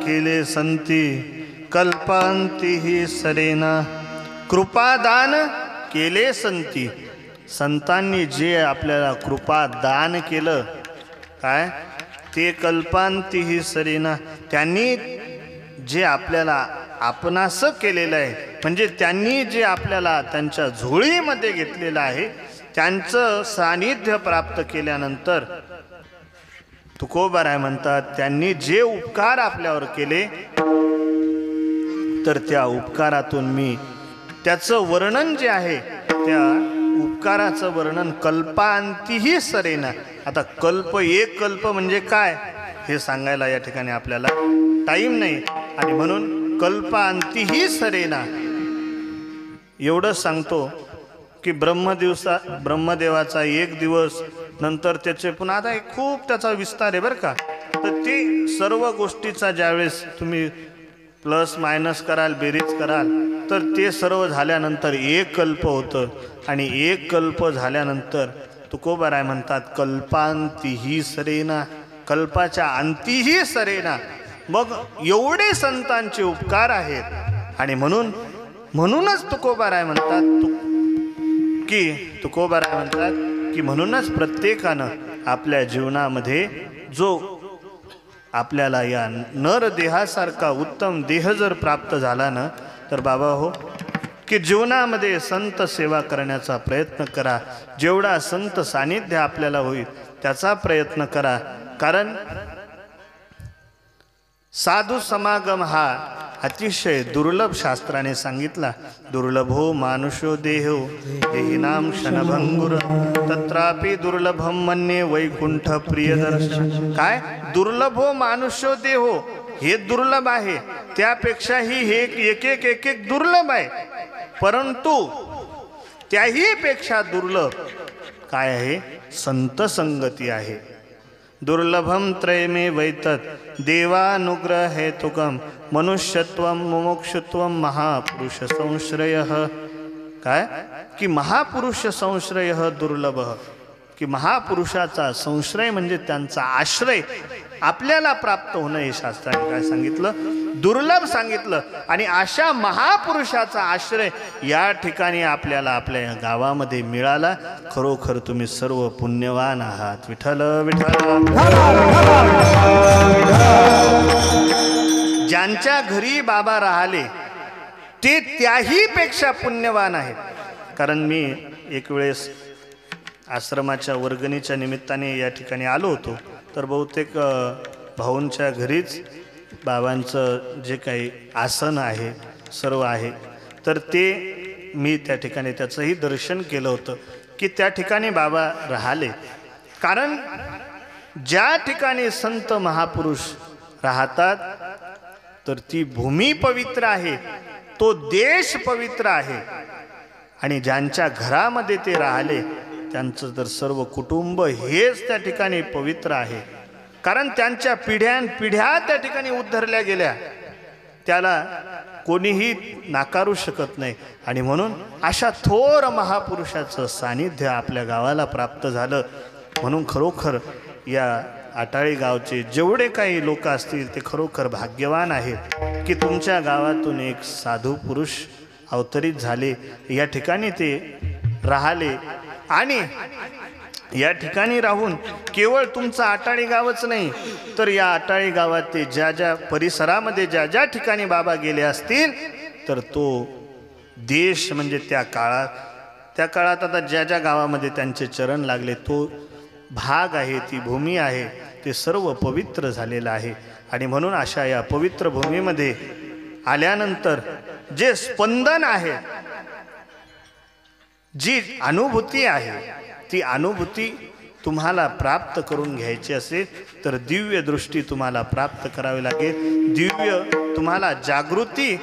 केले संती कल्पांती ही सरेना. कृपादान केले संती, संतांनी जे आपल्याला कृपादान केलं काय ते कल्पांती ही सरेना, त्यांनी जे आपल्याला आपणास केलेलं आहे म्हणजे त्यांनी जे आपल्याला त्यांच्या झोळीमध्ये घेतलेलं आहे त्यांचं सानिध्य प्राप्त केल्यानंतर तुकोबाराय म्हणतात त्यांनी जे उपकार आपल्यावर केले तर त्या उपकारातून मी त्याचं वर्णन जे आहे त्या उपकाराचं वर्णन कल्पांतीही सरेना. आता एक कल्प म्हणजे काय हे सांगायला या ठिकाणी आपल्याला टाईम नाही आणि म्हणून कल्पांतीही सरेना एवढं सांगतो की ब्रह्मदेवाचा 1 दिवस नंतर त्याचे पुन्हा आता खूप त्याचा विस्तार आहे बरं का. तर ते सर्व गोष्टीचा ज्यावेळेस तुम्ही प्लस मायनस कराल बेरीज कराल तर ते सर्व झाल्यानंतर 1 कल्प होतं आणि 1 कल्प झाल्यानंतर तुकोबाराय म्हणतात कल्पांतीही सरेना, कल्पाच्या अंतीही सरेना. मग एवढे संतांचे उपकार आहेत आणि म्हणूनच तुकोबाराय म्हणतात की म्हणूनच प्रत्येकानं आपल्या जीवनामध्ये जो आपल्याला या नर देहासारखा उत्तम देह जर प्राप्त झाला ना तर बाबा हो की जीवनामध्ये संत सेवा करण्याचा प्रयत्न करा. जेवढा संत सानिध्य आपल्याला होईल त्याचा प्रयत्न करा. कारण साधू समागम हा अतिशय दुर्लभ शास्त्राने सांगितला. दुर्लभो मानुषो देहो देहिनाम क्षणभंगुर तत्रापि दुर्लभम मन्ये वैकुंठ प्रियदर्शन. काय दुर्लभो मानुष्यो देहो, हे दुर्लभ आहे, त्यापेक्षाही हे एक एक एक एक दुर्लभ आहे. परंतु त्याही पेक्षा दुर्लभ काय आहे? संत संगती आहे. दुर्लभम त्रयमे वैतत देवानुग्रह हेतुकम मनुष्यत्वम मुमुक्षुत्वम महापुरुष संश्रय. काय की महापुरुष संश्रय दुर्लभ, की महापुरुषाचा संश्रय म्हणजे त्यांचा आश्रय आपल्याला प्राप्त होणं हे शास्त्राने काय सांगितलं? दुर्लभ सांगितलं. आणि अशा महापुरुषाचा आश्रय या ठिकाणी आपल्याला आपल्या गावामध्ये मिळाला. खरोखर तुम्ही सर्व पुण्यवान आहात. विठ्ठल विठ्ठल. ज्यांच्या घरी बाबा राहिले ते त्याही पेक्षा पुण्यवान आहेत. कारण मी एक वेळेस आश्रमाच्या वर्गणीच्या निमित्ताने या ठिकाणी आलो होतो, तर बहुतेक भाऊंच्या घरीच बाबांचं जे काही आसन आहे सर्व आहे, तर ते मी त्या ठिकाणी त्याचंही दर्शन केलं होतं की त्या ठिकाणी बाबा राहिले. कारण ज्या ठिकाणी संत महापुरुष राहतात तर ती भूमी पवित्र आहे, तो देश पवित्र आहे. आणि ज्यांच्या घरामध्ये ते राहिले त्यांचं तर सर्व कुटुंब हेच त्या ठिकाणी पवित्र आहे. कारण त्यांच्या पिढ्या त्या ठिकाणी उद्धरल्या गेल्या, त्याला कोणीही नाकारू शकत नाही. आणि म्हणून अशा थोर महापुरुषाचं सानिध्य आपल्या गावाला प्राप्त झालं. म्हणून खरोखर या आटाळी गावचे जेवढे काही लोक असतील ते खरोखर भाग्यवान आहेत की तुमच्या गावातून एक साधू पुरुष अवतरित झाले, या ठिकाणी ते राहिले. आणि या ठिकाणी राहून केवळ तुमचं आटाळी गावच नाही, तर या आटाळी गावात ते ज्या ज्या परिसरामध्ये ज्या ज्या ठिकाणी बाबा गेले असतील तर तो देश म्हणजे त्या काळात आता ज्या ज्या गावामध्ये त्यांचे चरण लागले तो भाग आहे, ती भूमी आहे, ते सर्व पवित्र झालेलं आहे. आणि म्हणून अशा या पवित्र भूमीमध्ये आल्यानंतर जे स्पंदन आहे, जी अनुभूती आहे, ती अनुभूती तुम्हाला प्राप्त करून घ्यायची असेल तर दिव्य दृष्टी तुम्हाला प्राप्त करावी लागेल. दिव्य तुम्हाला जागृती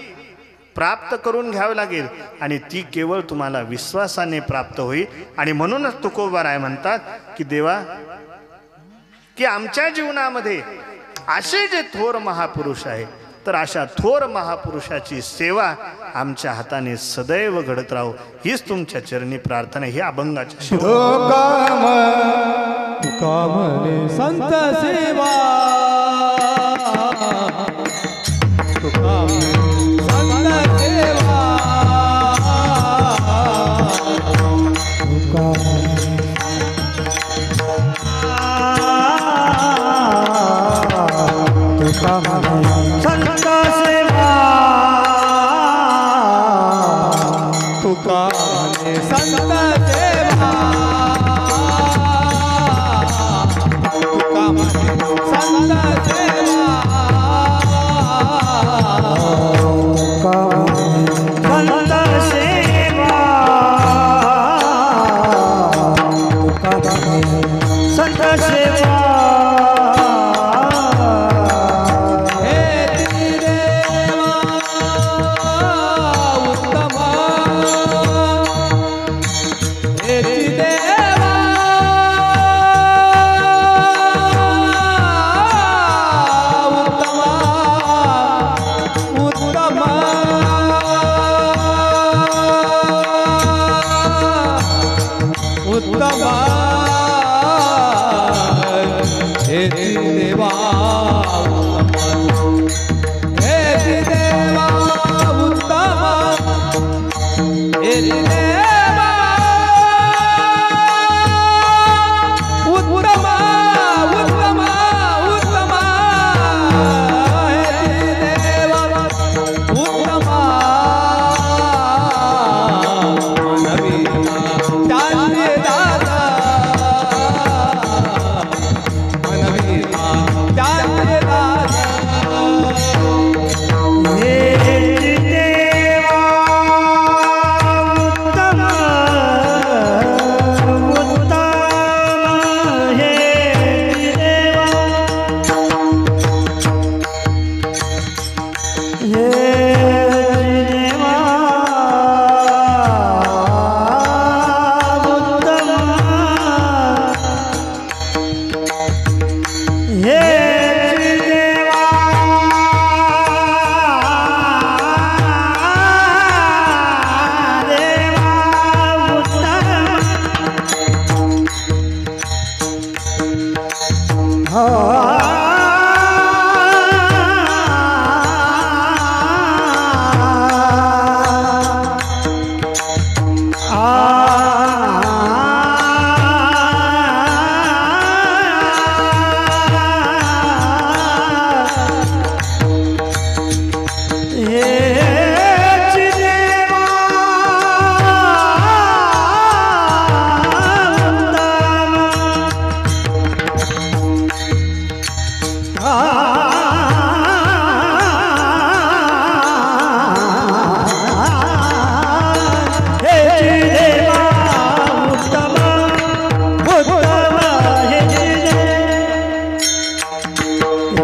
प्राप्त करून घ्यावी लागेल. आणि ती केवळ तुम्हाला विश्वासाने प्राप्त होईल. आणि म्हणूनच तुकोबाराय म्हणतात की देवा, की आमच्या जीवनामध्ये असे जे थोर महापुरुष आहे, तर अशा थोर महापुरुषाची सेवा आमच्या हाताने सदैव घडत राहू, हीच तुमच्या चरणी प्रार्थना. ही अभंगाच्या संत सेवा हे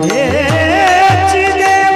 हेची देवा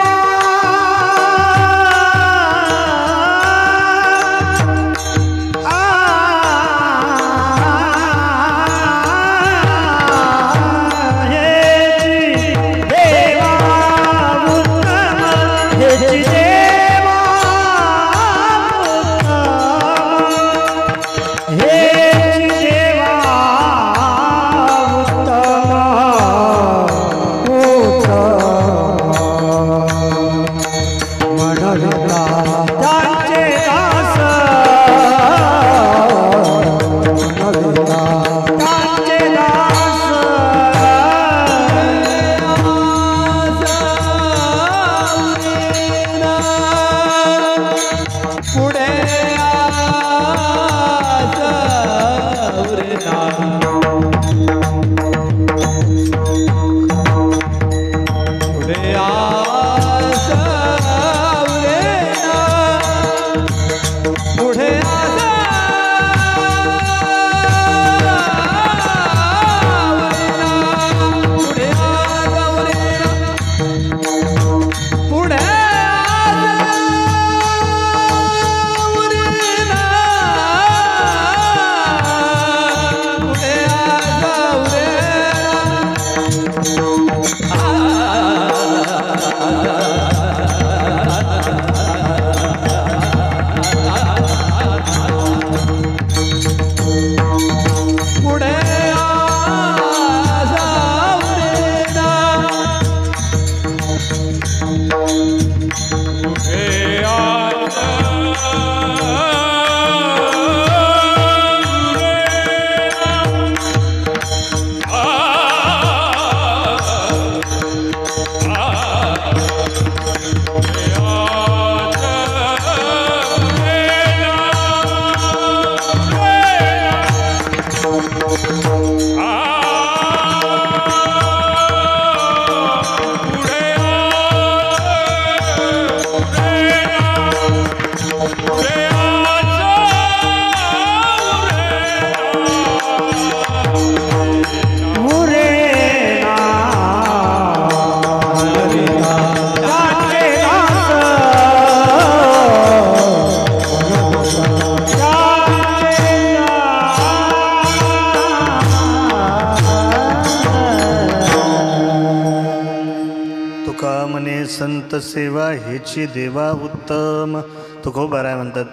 संत सेवा हेची देवा उत्तम. तुकोबाराय म्हणतात,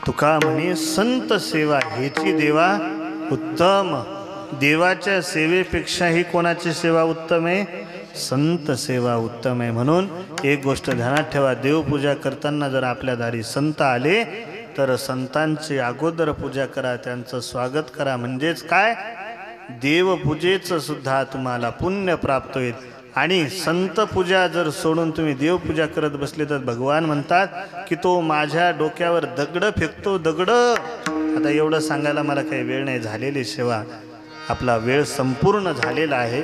तुका म्हणे संत सेवा हेची देवा उत्तम. देवाच्या सेवेपेक्षाही कोणाची सेवा उत्तम आहे? संत सेवा उत्तम आहे. म्हणून एक गोष्ट ध्यानात ठेवा, देवपूजा करताना जर आपल्या दारी संत आले तर संतांची अगोदर पूजा करा, त्यांचं स्वागत करा. म्हणजेच काय, देवपूजेचं सुद्धा तुम्हाला पुण्य प्राप्त होईल. आणि संत पूजा जर सोडून तुम्ही देवपूजा करत बसले तर भगवान म्हणतात की तो माझ्या डोक्यावर दगड फेकतो, दगड. आता एवढं सांगायला मला काही वेळ नाही, झालेली सेवा, आपला वेळ संपूर्ण झालेला आहे.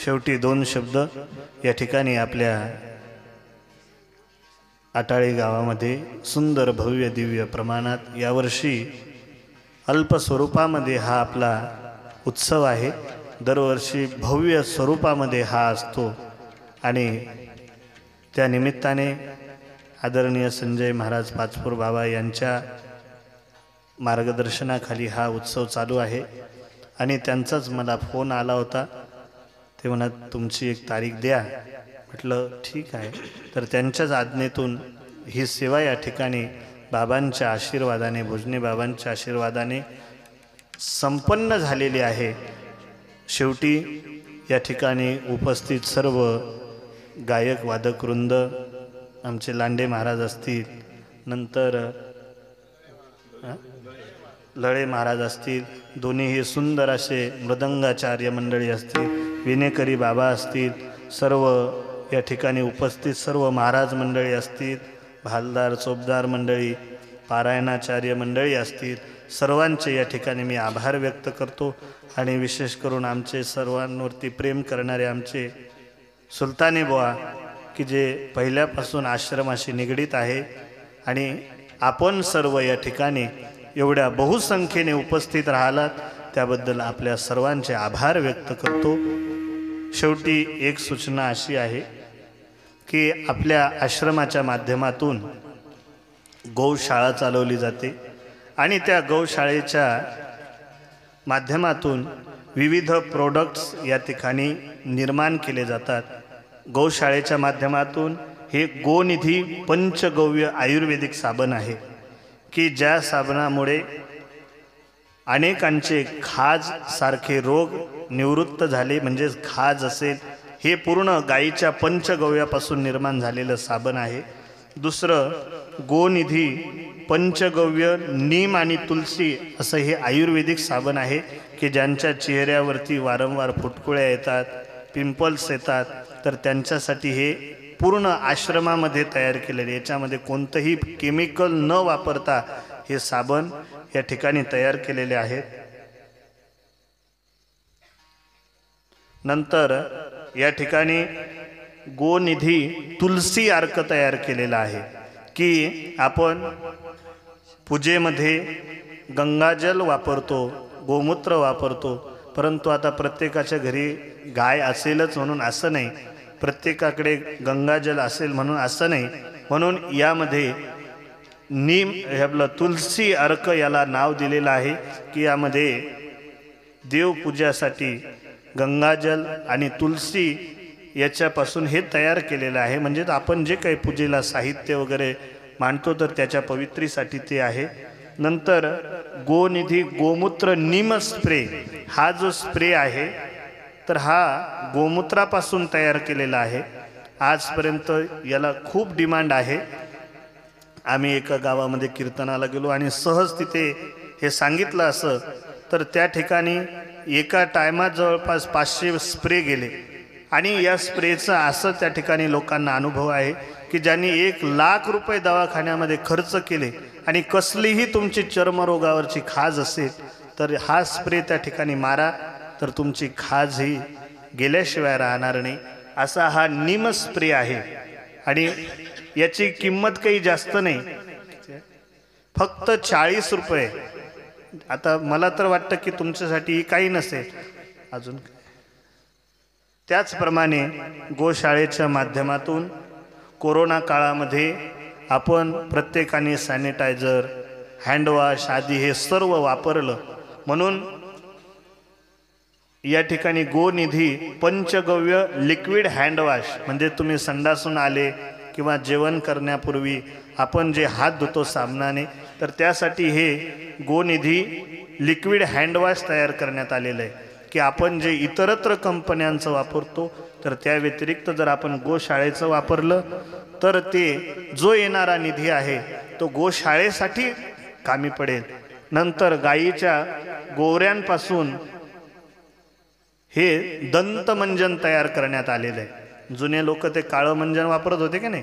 शेवटी दोन शब्द या ठिकाणी आपल्या आटाळी गावामध्ये सुंदर भव्य दिव्य प्रमाणात यावर्षी अल्प स्वरूपामध्ये हा आपला उत्सव आहे. दरवर्षी भव्य स्वरूपामध्ये हा असतो आणि त्या निमित्ताने आदरणीय संजय महाराज पाचपूर बाबा यांच्या मार्गदर्शनाखाली हा उत्सव चालू आहे. आणि त्यांचाच मला फोन आला होता, ते म्हणत तुमची एक तारीख द्या. म्हटलं ठीक आहे. तर त्यांच्याच आज्ञेतून ही सेवा या ठिकाणी बाबांच्या आशीर्वादाने, भोजने बाबांच्या आशीर्वादाने संपन्न झालेली आहे. शेवटी या ठिकाणी उपस्थित सर्व गायक वादक वृंद, आमचे लांडे महाराज असतील, नंतर लळे महाराज असतील, दोन्हीही सुंदर असे मृदंगाचार्य मंडळी असतील, विनेकरी बाबा असतील, सर्व या ठिकाणी उपस्थित सर्व महाराज मंडळी असतील, भालदार चोपदार मंडळी, पारायणाचार्य मंडळी असतील, सर्वांचे या ठिकाणी मी आभार व्यक्त करतो. आणि विशेष करून आमचे सर्वांवरती प्रेम करणारे आमचे सुलतानी बुवा की जे पहिल्यापासून आश्रमाशी निगडीत आहे. आणि आपण सर्व या ठिकाणी एवढ्या बहुसंख्येने उपस्थित राहिलात त्याबद्दल आपल्या सर्वांचे आभार व्यक्त करतो. शेवटी एक सूचना अशी आहे की आपल्या आश्रमाच्या माध्यमातून गौशाळा चालवली जाते आणि त्या गौशाळेच्या माध्यमातून विविध प्रोडक्ट्स या ठिकाणी निर्माण केले जातात। गौशाळेच्या माध्यमातून हे गोनिधी पंचगव्य आयुर्वेदिक साबण आहे की ज्या साबणामुळे अनेकांचे खाज सारखे रोग निवृत्त झाले, म्हणजे खाज असेल हे पूर्ण गायीच्या पंचगव्यापासून निर्माण झालेलं साबण आहे। दुसरं गोनिधी पंचगव्य नीम आणि तुलसी असं हे आयुर्वेदिक साबण आहे की ज्यांच्या चेहऱ्यावरती वारंवार फुटकुळ्या येतात, पिंपल्स येतात, तर त्यांच्यासाठी हे पूर्ण आश्रमामध्ये तयार केलेले, याच्यामध्ये कोणतंही केमिकल न वापरता हे साबण या ठिकाणी तयार केलेले आहेत। नंतर या ठिकाणी गोनिधी तुलसी अर्क तयार केलेला आहे की आपण पूजेमध्ये गंगाजल वापरतो, गोमूत्र वापरतो, परंतु आता प्रत्येकाच्या घरी गाय असेलच म्हणून असं नाही, प्रत्येकाकडे गंगाजल असेल म्हणून असं नाही, म्हणून यामध्ये नीम आपलं तुलसी अर्क याला नाव दिलेलं आहे की यामध्ये देवपूजासाठी गंगाजल आणि तुलसी याच्यापासून हे तयार केलेलं आहे। म्हणजे आपण जे काही पूजेला साहित्य वगैरे मांडतो तर त्याच्या पवित्रीसाठी ते आहे। नंतर गोनिधी गोमूत्र नीम स्प्रे, हा जो स्प्रे आहे तर हा गोमूत्रापासून तयार केलेला आहे। आजपर्यंत याला खूप डिमांड आहे। आम्ही एका गावामध्ये कीर्तनाला गेलो आणि सहज तिथे हे सांगितलं असं तर त्या ठिकाणी एका टायमात जवळपास 500 स्प्रे गेले आणि या स्प्रेचा असं त्या ठिकाणी लोकांना अनुभव आहे की ज्यांनी 1,00,000 रुपये दवाखान्यामध्ये खर्च केले आणि कसलीही तुमची चर्मरोगावरची खाज असेल तर हा स्प्रे त्या ठिकाणी मारा, तर तुमची खाज ही गेल्याशिवाय राहणार नाही। असा हा नीम स्प्रे आहे आणि याची किंमत काही जास्त नाही, फक्त 40 रुपये। आता मला तर वाटतं की तुमच्यासाठी काही नसेल अजून। त्याचप्रमाणे गोशाळेच्या माध्यमातून कोरोना काळामध्ये आपण प्रत्येकाने सॅनिटायझर, हँडवॉश आदी हे सर्व वापरलं, म्हणून या ठिकाणी गोनिधी पंचगव्य लिक्विड हँडवॉश, म्हणजे तुम्ही संडासून आले किंवा जेवण करण्यापूर्वी आपण जे हात धुतो साबणाने, तर त्यासाठी हे गोनिधी लिक्विड हँडवॉश तयार करण्यात आलेलं आहे की आपण जे इतरत्र कंपन्यांचं वापरतो तर त्या व्यतिरिक्त जर आपण गोशाळेचं वापरलं तर ते जो येणारा निधी आहे तो गोशाळेसाठी कामी पडेल। नंतर गायीच्या गोवऱ्यांपासून हे दंतमंजन तयार करण्यात आलेलं आहे। जुने लोक ते काळं मंजन वापरत होते की नाही,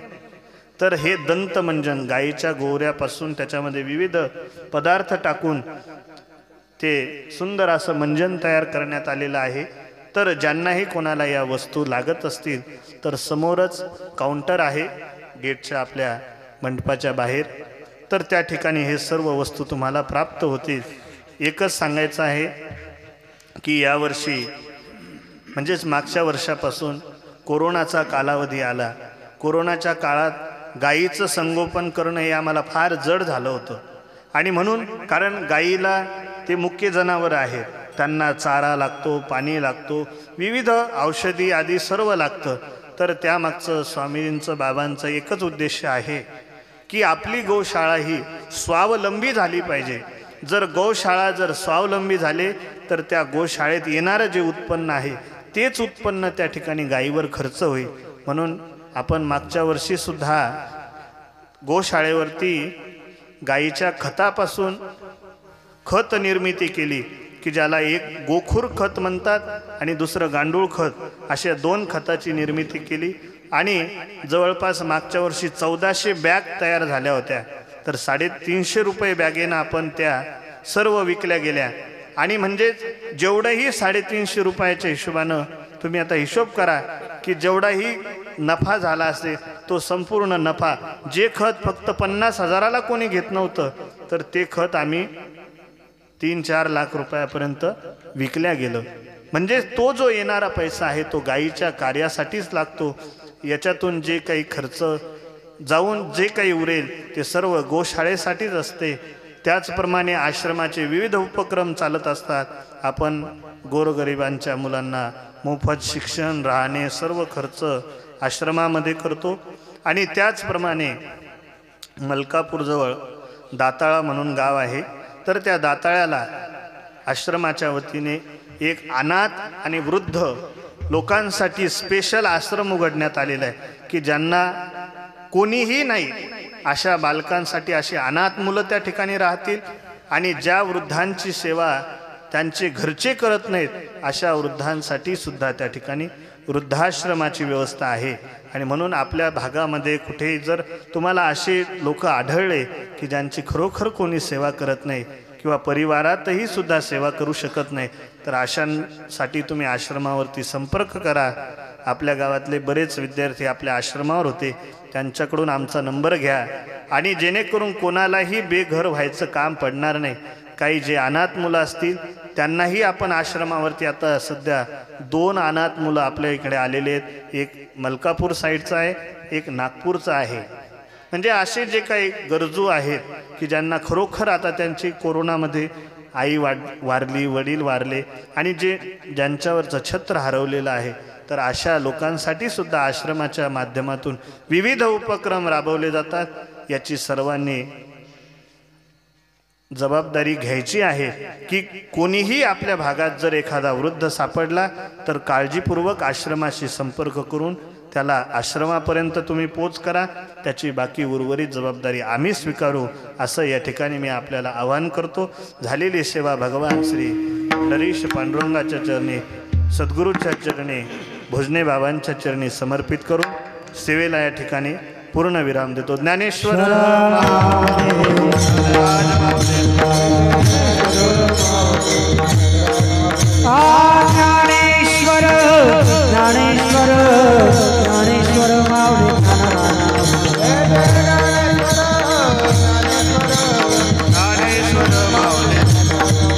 तर हे दंतमंजन गायीच्या गोवऱ्यापासून त्याच्यामध्ये विविध पदार्थ टाकून ते सुंदर असं मंजन तयार करण्यात आलेलं आहे। तर ज्यांनाही कोणाला या वस्तू लागत असतील तर समोरच काउंटर आहे गेटच्या आपल्या मंडपाच्या बाहेर, तर त्या ठिकाणी हे सर्व वस्तू तुम्हाला प्राप्त होतील। एकच सांगायचं आहे की यावर्षी म्हणजेच मागच्या वर्षापासून कोरोनाचा कालावधी आला। कोरोनाच्या काळात गायीचं संगोपन करणं हे आम्हाला फार जड झालं होतं आणि म्हणून, कारण गायीला ते मुख्य जनावर आहेत, त्यांना चारा लागतो, पाणी लागतो, विविध औषधी आदी सर्व लागतं। तर त्यामागचं स्वामींचं बाबांचं एकच उद्देश आहे की आपली गोशाळा ही स्वावलंबी झाली पाहिजे। जर गौशाळा जर स्वावलंबी झाले तर त्या गोशाळेत येणारं जे उत्पन्न आहे तेच उत्पन्न त्या ठिकाणी गायीवर खर्च होईल। म्हणून आपण मागच्या वर्षी सुद्धा गोशाळेवरती गायीच्या खतापासून खत निर्मिती केली की ज्याला एक गोखूर खत म्हणतात आणि दुसरं गांडूळ खत, अशा 2 खताची निर्मिती केली आणि जवळपास मागच्या वर्षी 1400 बॅग तयार झाल्या होत्या। तर 350 रुपये बॅगेनं आपण त्या सर्व विकल्या गेल्या आणि म्हणजेच जेवढंही 350 रुपयाच्या हिशोबानं तुम्ही आता हिशोब करा की जेवढाही नफा झाला असेल तो संपूर्ण नफा, जे खत फक्त 50,000ला कोणी घेत नव्हतं तर ते खत आम्ही 3-4 लाख रुपयापर्यंत विकल्या गेलं। म्हणजे तो जो येणारा पैसा आहे तो गायीच्या कार्यासाठीच लागतो. याच्यातून जे काही खर्च जाऊन जे काही उरेल ते सर्व गोशाळेसाठीच असते. त्याचप्रमाणे आश्रमाचे विविध उपक्रम चालत असतात. आपण गोरगरिबांच्या मुलांना मोफत शिक्षण, राहणे, सर्व खर्च आश्रमामध्ये करतो. आणि त्याचप्रमाणे मलकापूरजवळ दाताळा म्हणून गाव आहे, तर त्या दाताळ्याला आश्रमाच्या वतीने एक अनाथ आणि वृद्ध लोकांसाठी स्पेशल आश्रम उघडण्यात आलेला आहे की ज्यांना कोणीही नाही अशा बालकांसाठी अशी अनाथ मुलं त्या ठिकाणी राहतील. आणि ज्या वृद्धांची सेवा त्यांचे घरचे करत नाहीत अशा वृद्धांसाठी सुद्धा त्या ठिकाणी वृद्धाश्रमाची व्यवस्था आहे. आणि म्हणून आपल्या भागामध्ये कुठेही जर तुम्हाला असे लोक आढळले की ज्यांची खरोखर कोणी सेवा करत नाही किंवा परिवारातही सुद्धा सेवा करू शकत नाही, तर अशांसाठी तुम्ही आश्रमावरती संपर्क करा. आपल्या गावातले बरेच विद्यार्थी आपल्या आश्रमावर होते, त्यांच्याकडून आमचा नंबर घ्या. आणि जेणेकरून कोणालाही बेघर व्हायचं काम पडणार नाही. काही जे अनाथ मुलं असतील त्यांनाही आपण आश्रमावरती, आता सध्या 2 अनाथ मुलं आपल्या इकडे आलेले आहेत. एक मलकापूर साईडचा आहे, एक नागपूरचा आहे. म्हणजे असे जे काही गरजू आहेत की ज्यांना खरोखर आता त्यांची कोरोनामध्ये आई वारली, वडील वारले आणि ज्यांच्यावरचं छत्र हरवलेलं आहे, तर अशा लोकांसाठी सुद्धा आश्रमाच्या माध्यमातून विविध उपक्रम राबवले जातात. याची सर्वांनी जबाबदारी घ्यायची आहे की कोणीही आपल्या भागात जर एखादा वृद्ध सापडला तर काळजीपूर्वक आश्रमाशी संपर्क करून त्याला आश्रमापर्यंत तुम्ही पोच करा. त्याची बाकी उर्वरित जबाबदारी आम्ही स्वीकारू, असं या ठिकाणी मी आपल्याला आवाहन करतो. झालेली सेवा भगवान श्री नरेश पांडुरंगाच्या चरणी, सद्गुरूच्या चरणी, भोजने बाबांच्या चरणी समर्पित करून सेवेला या ठिकाणी पूर्ण विराम देतो. ज्ञानेश्वर ज्ञानेश्वर ज्ञानेश्वर ज्ञानेश्वर माऊली ज्ञानेश्वर माऊली,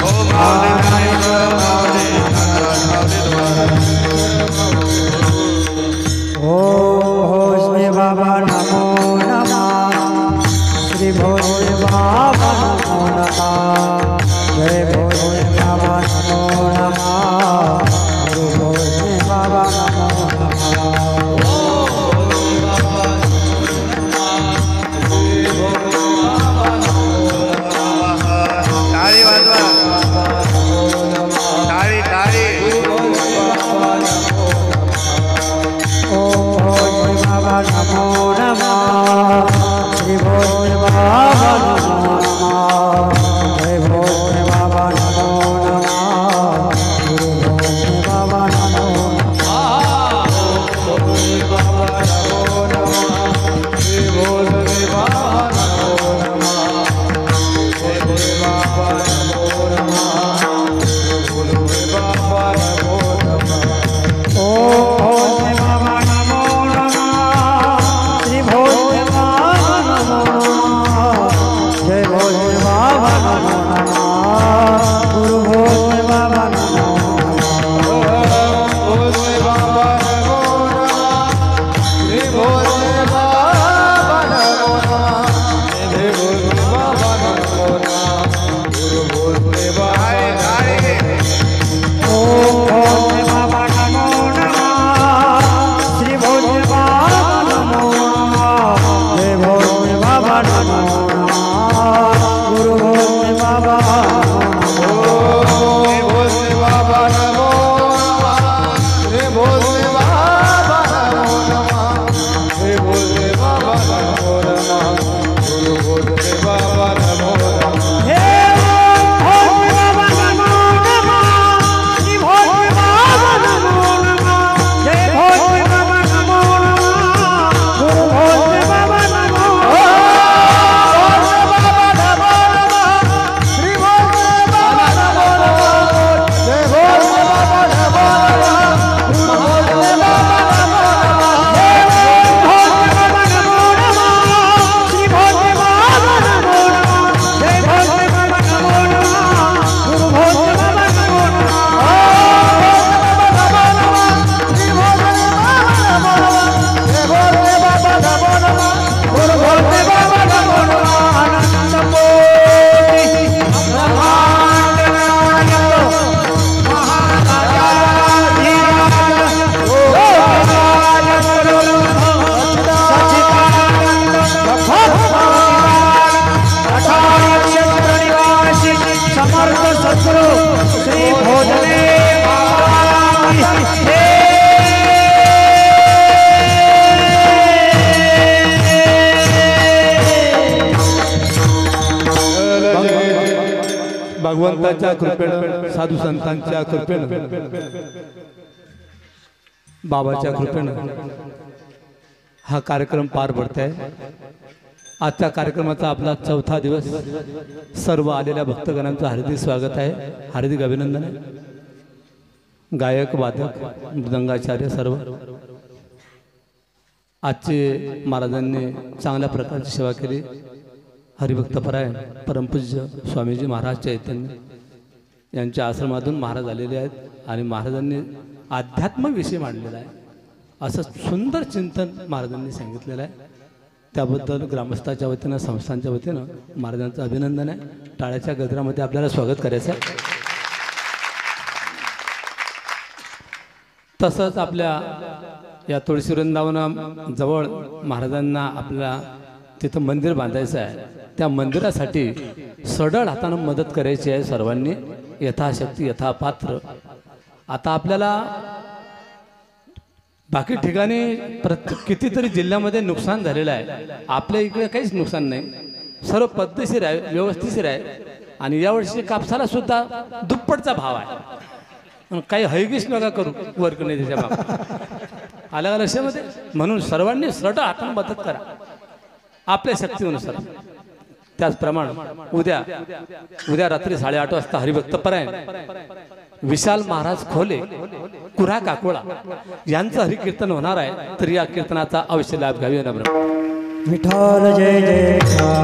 हो माऊली, ज्ञानेश्वर माऊली, भोजने बाबा नमो नमः, श्री भोजने बाबा नमो नमः, जय भोजने बाबा नमो नमः, गुरु भोजने बाबा नमो टाळी वाजवा, टाळी टाळी. बाबा नमो नमः, श्री भोजने बाबा नमो नमः, जय भोजने बाबा नमो नमः, गुरु भोजने बाबा नमो भगवंताच्या कृपेनं साधू संतांच्या कृपेनं बाबाच्या कृपेनं हा कार्यक्रम पार पडत आहे। आजच्या कार्यक्रमाचा आपला चौथा दिवस। सर्व आलेल्या भक्तगणांचं हार्दिक स्वागत आहे, हार्दिक अभिनंदन आहे। गायक वादक मृदंगाचार्य सर्व आजचे महाराजांनी चांगल्या प्रकारची सेवा केली। हरिभक्तपरायण परमपूज्य स्वामीजी महाराज चैतन्य यांच्या आश्रमातून महाराज आलेले आहेत आणि महाराजांनी अध्यात्मविषयी मांडलेला आहे। असं सुंदर चिंतन महाराजांनी सांगितलेलं आहे। त्याबद्दल ग्रामस्थाच्या वतीनं संस्थांच्या वतीनं महाराजांचं अभिनंदन आहे। टाळ्याच्या गजरामध्ये आपल्याला स्वागत करायचं आहे। तसंच आपल्या या तुळशी वृंदावनाजवळ महाराजांना आपल्याला तिथं मंदिर बांधायचं आहे। त्या मंदिरासाठी सढळ हातानं मदत करायची आहे सर्वांनी, यथाशक्ती यथापात्र। आता आपल्याला बाकी ठिकाणी कितीतरी जिल्ह्यामध्ये नुकसान झालेलं आहे, आपल्या इकडे काहीच नुकसान नाही, सर्व पद्धतशीर आहे, व्यवस्थिशीर आहे। आणि यावर्षी कापसाला सुद्धा दुप्पटचा भाव आहे। काही हैगीश नका करू वर्गणी त्याच्या बाबतीत आल्या लक्षामध्ये। म्हणून सर्वांनी सढळ हातानं मदत करा आपल्या शक्तीनुसार। त्याचप्रमाणे उद्या रात्री 8:30 वाजता हरिभक्तपरायण विशाल महाराज खोले कुऱ्हा काकोळा यांचं हरिकीर्तन होणार आहे। तर या कीर्तनाचा अवश्य लाभ घ्यावी। विठ्ठल जय जय जय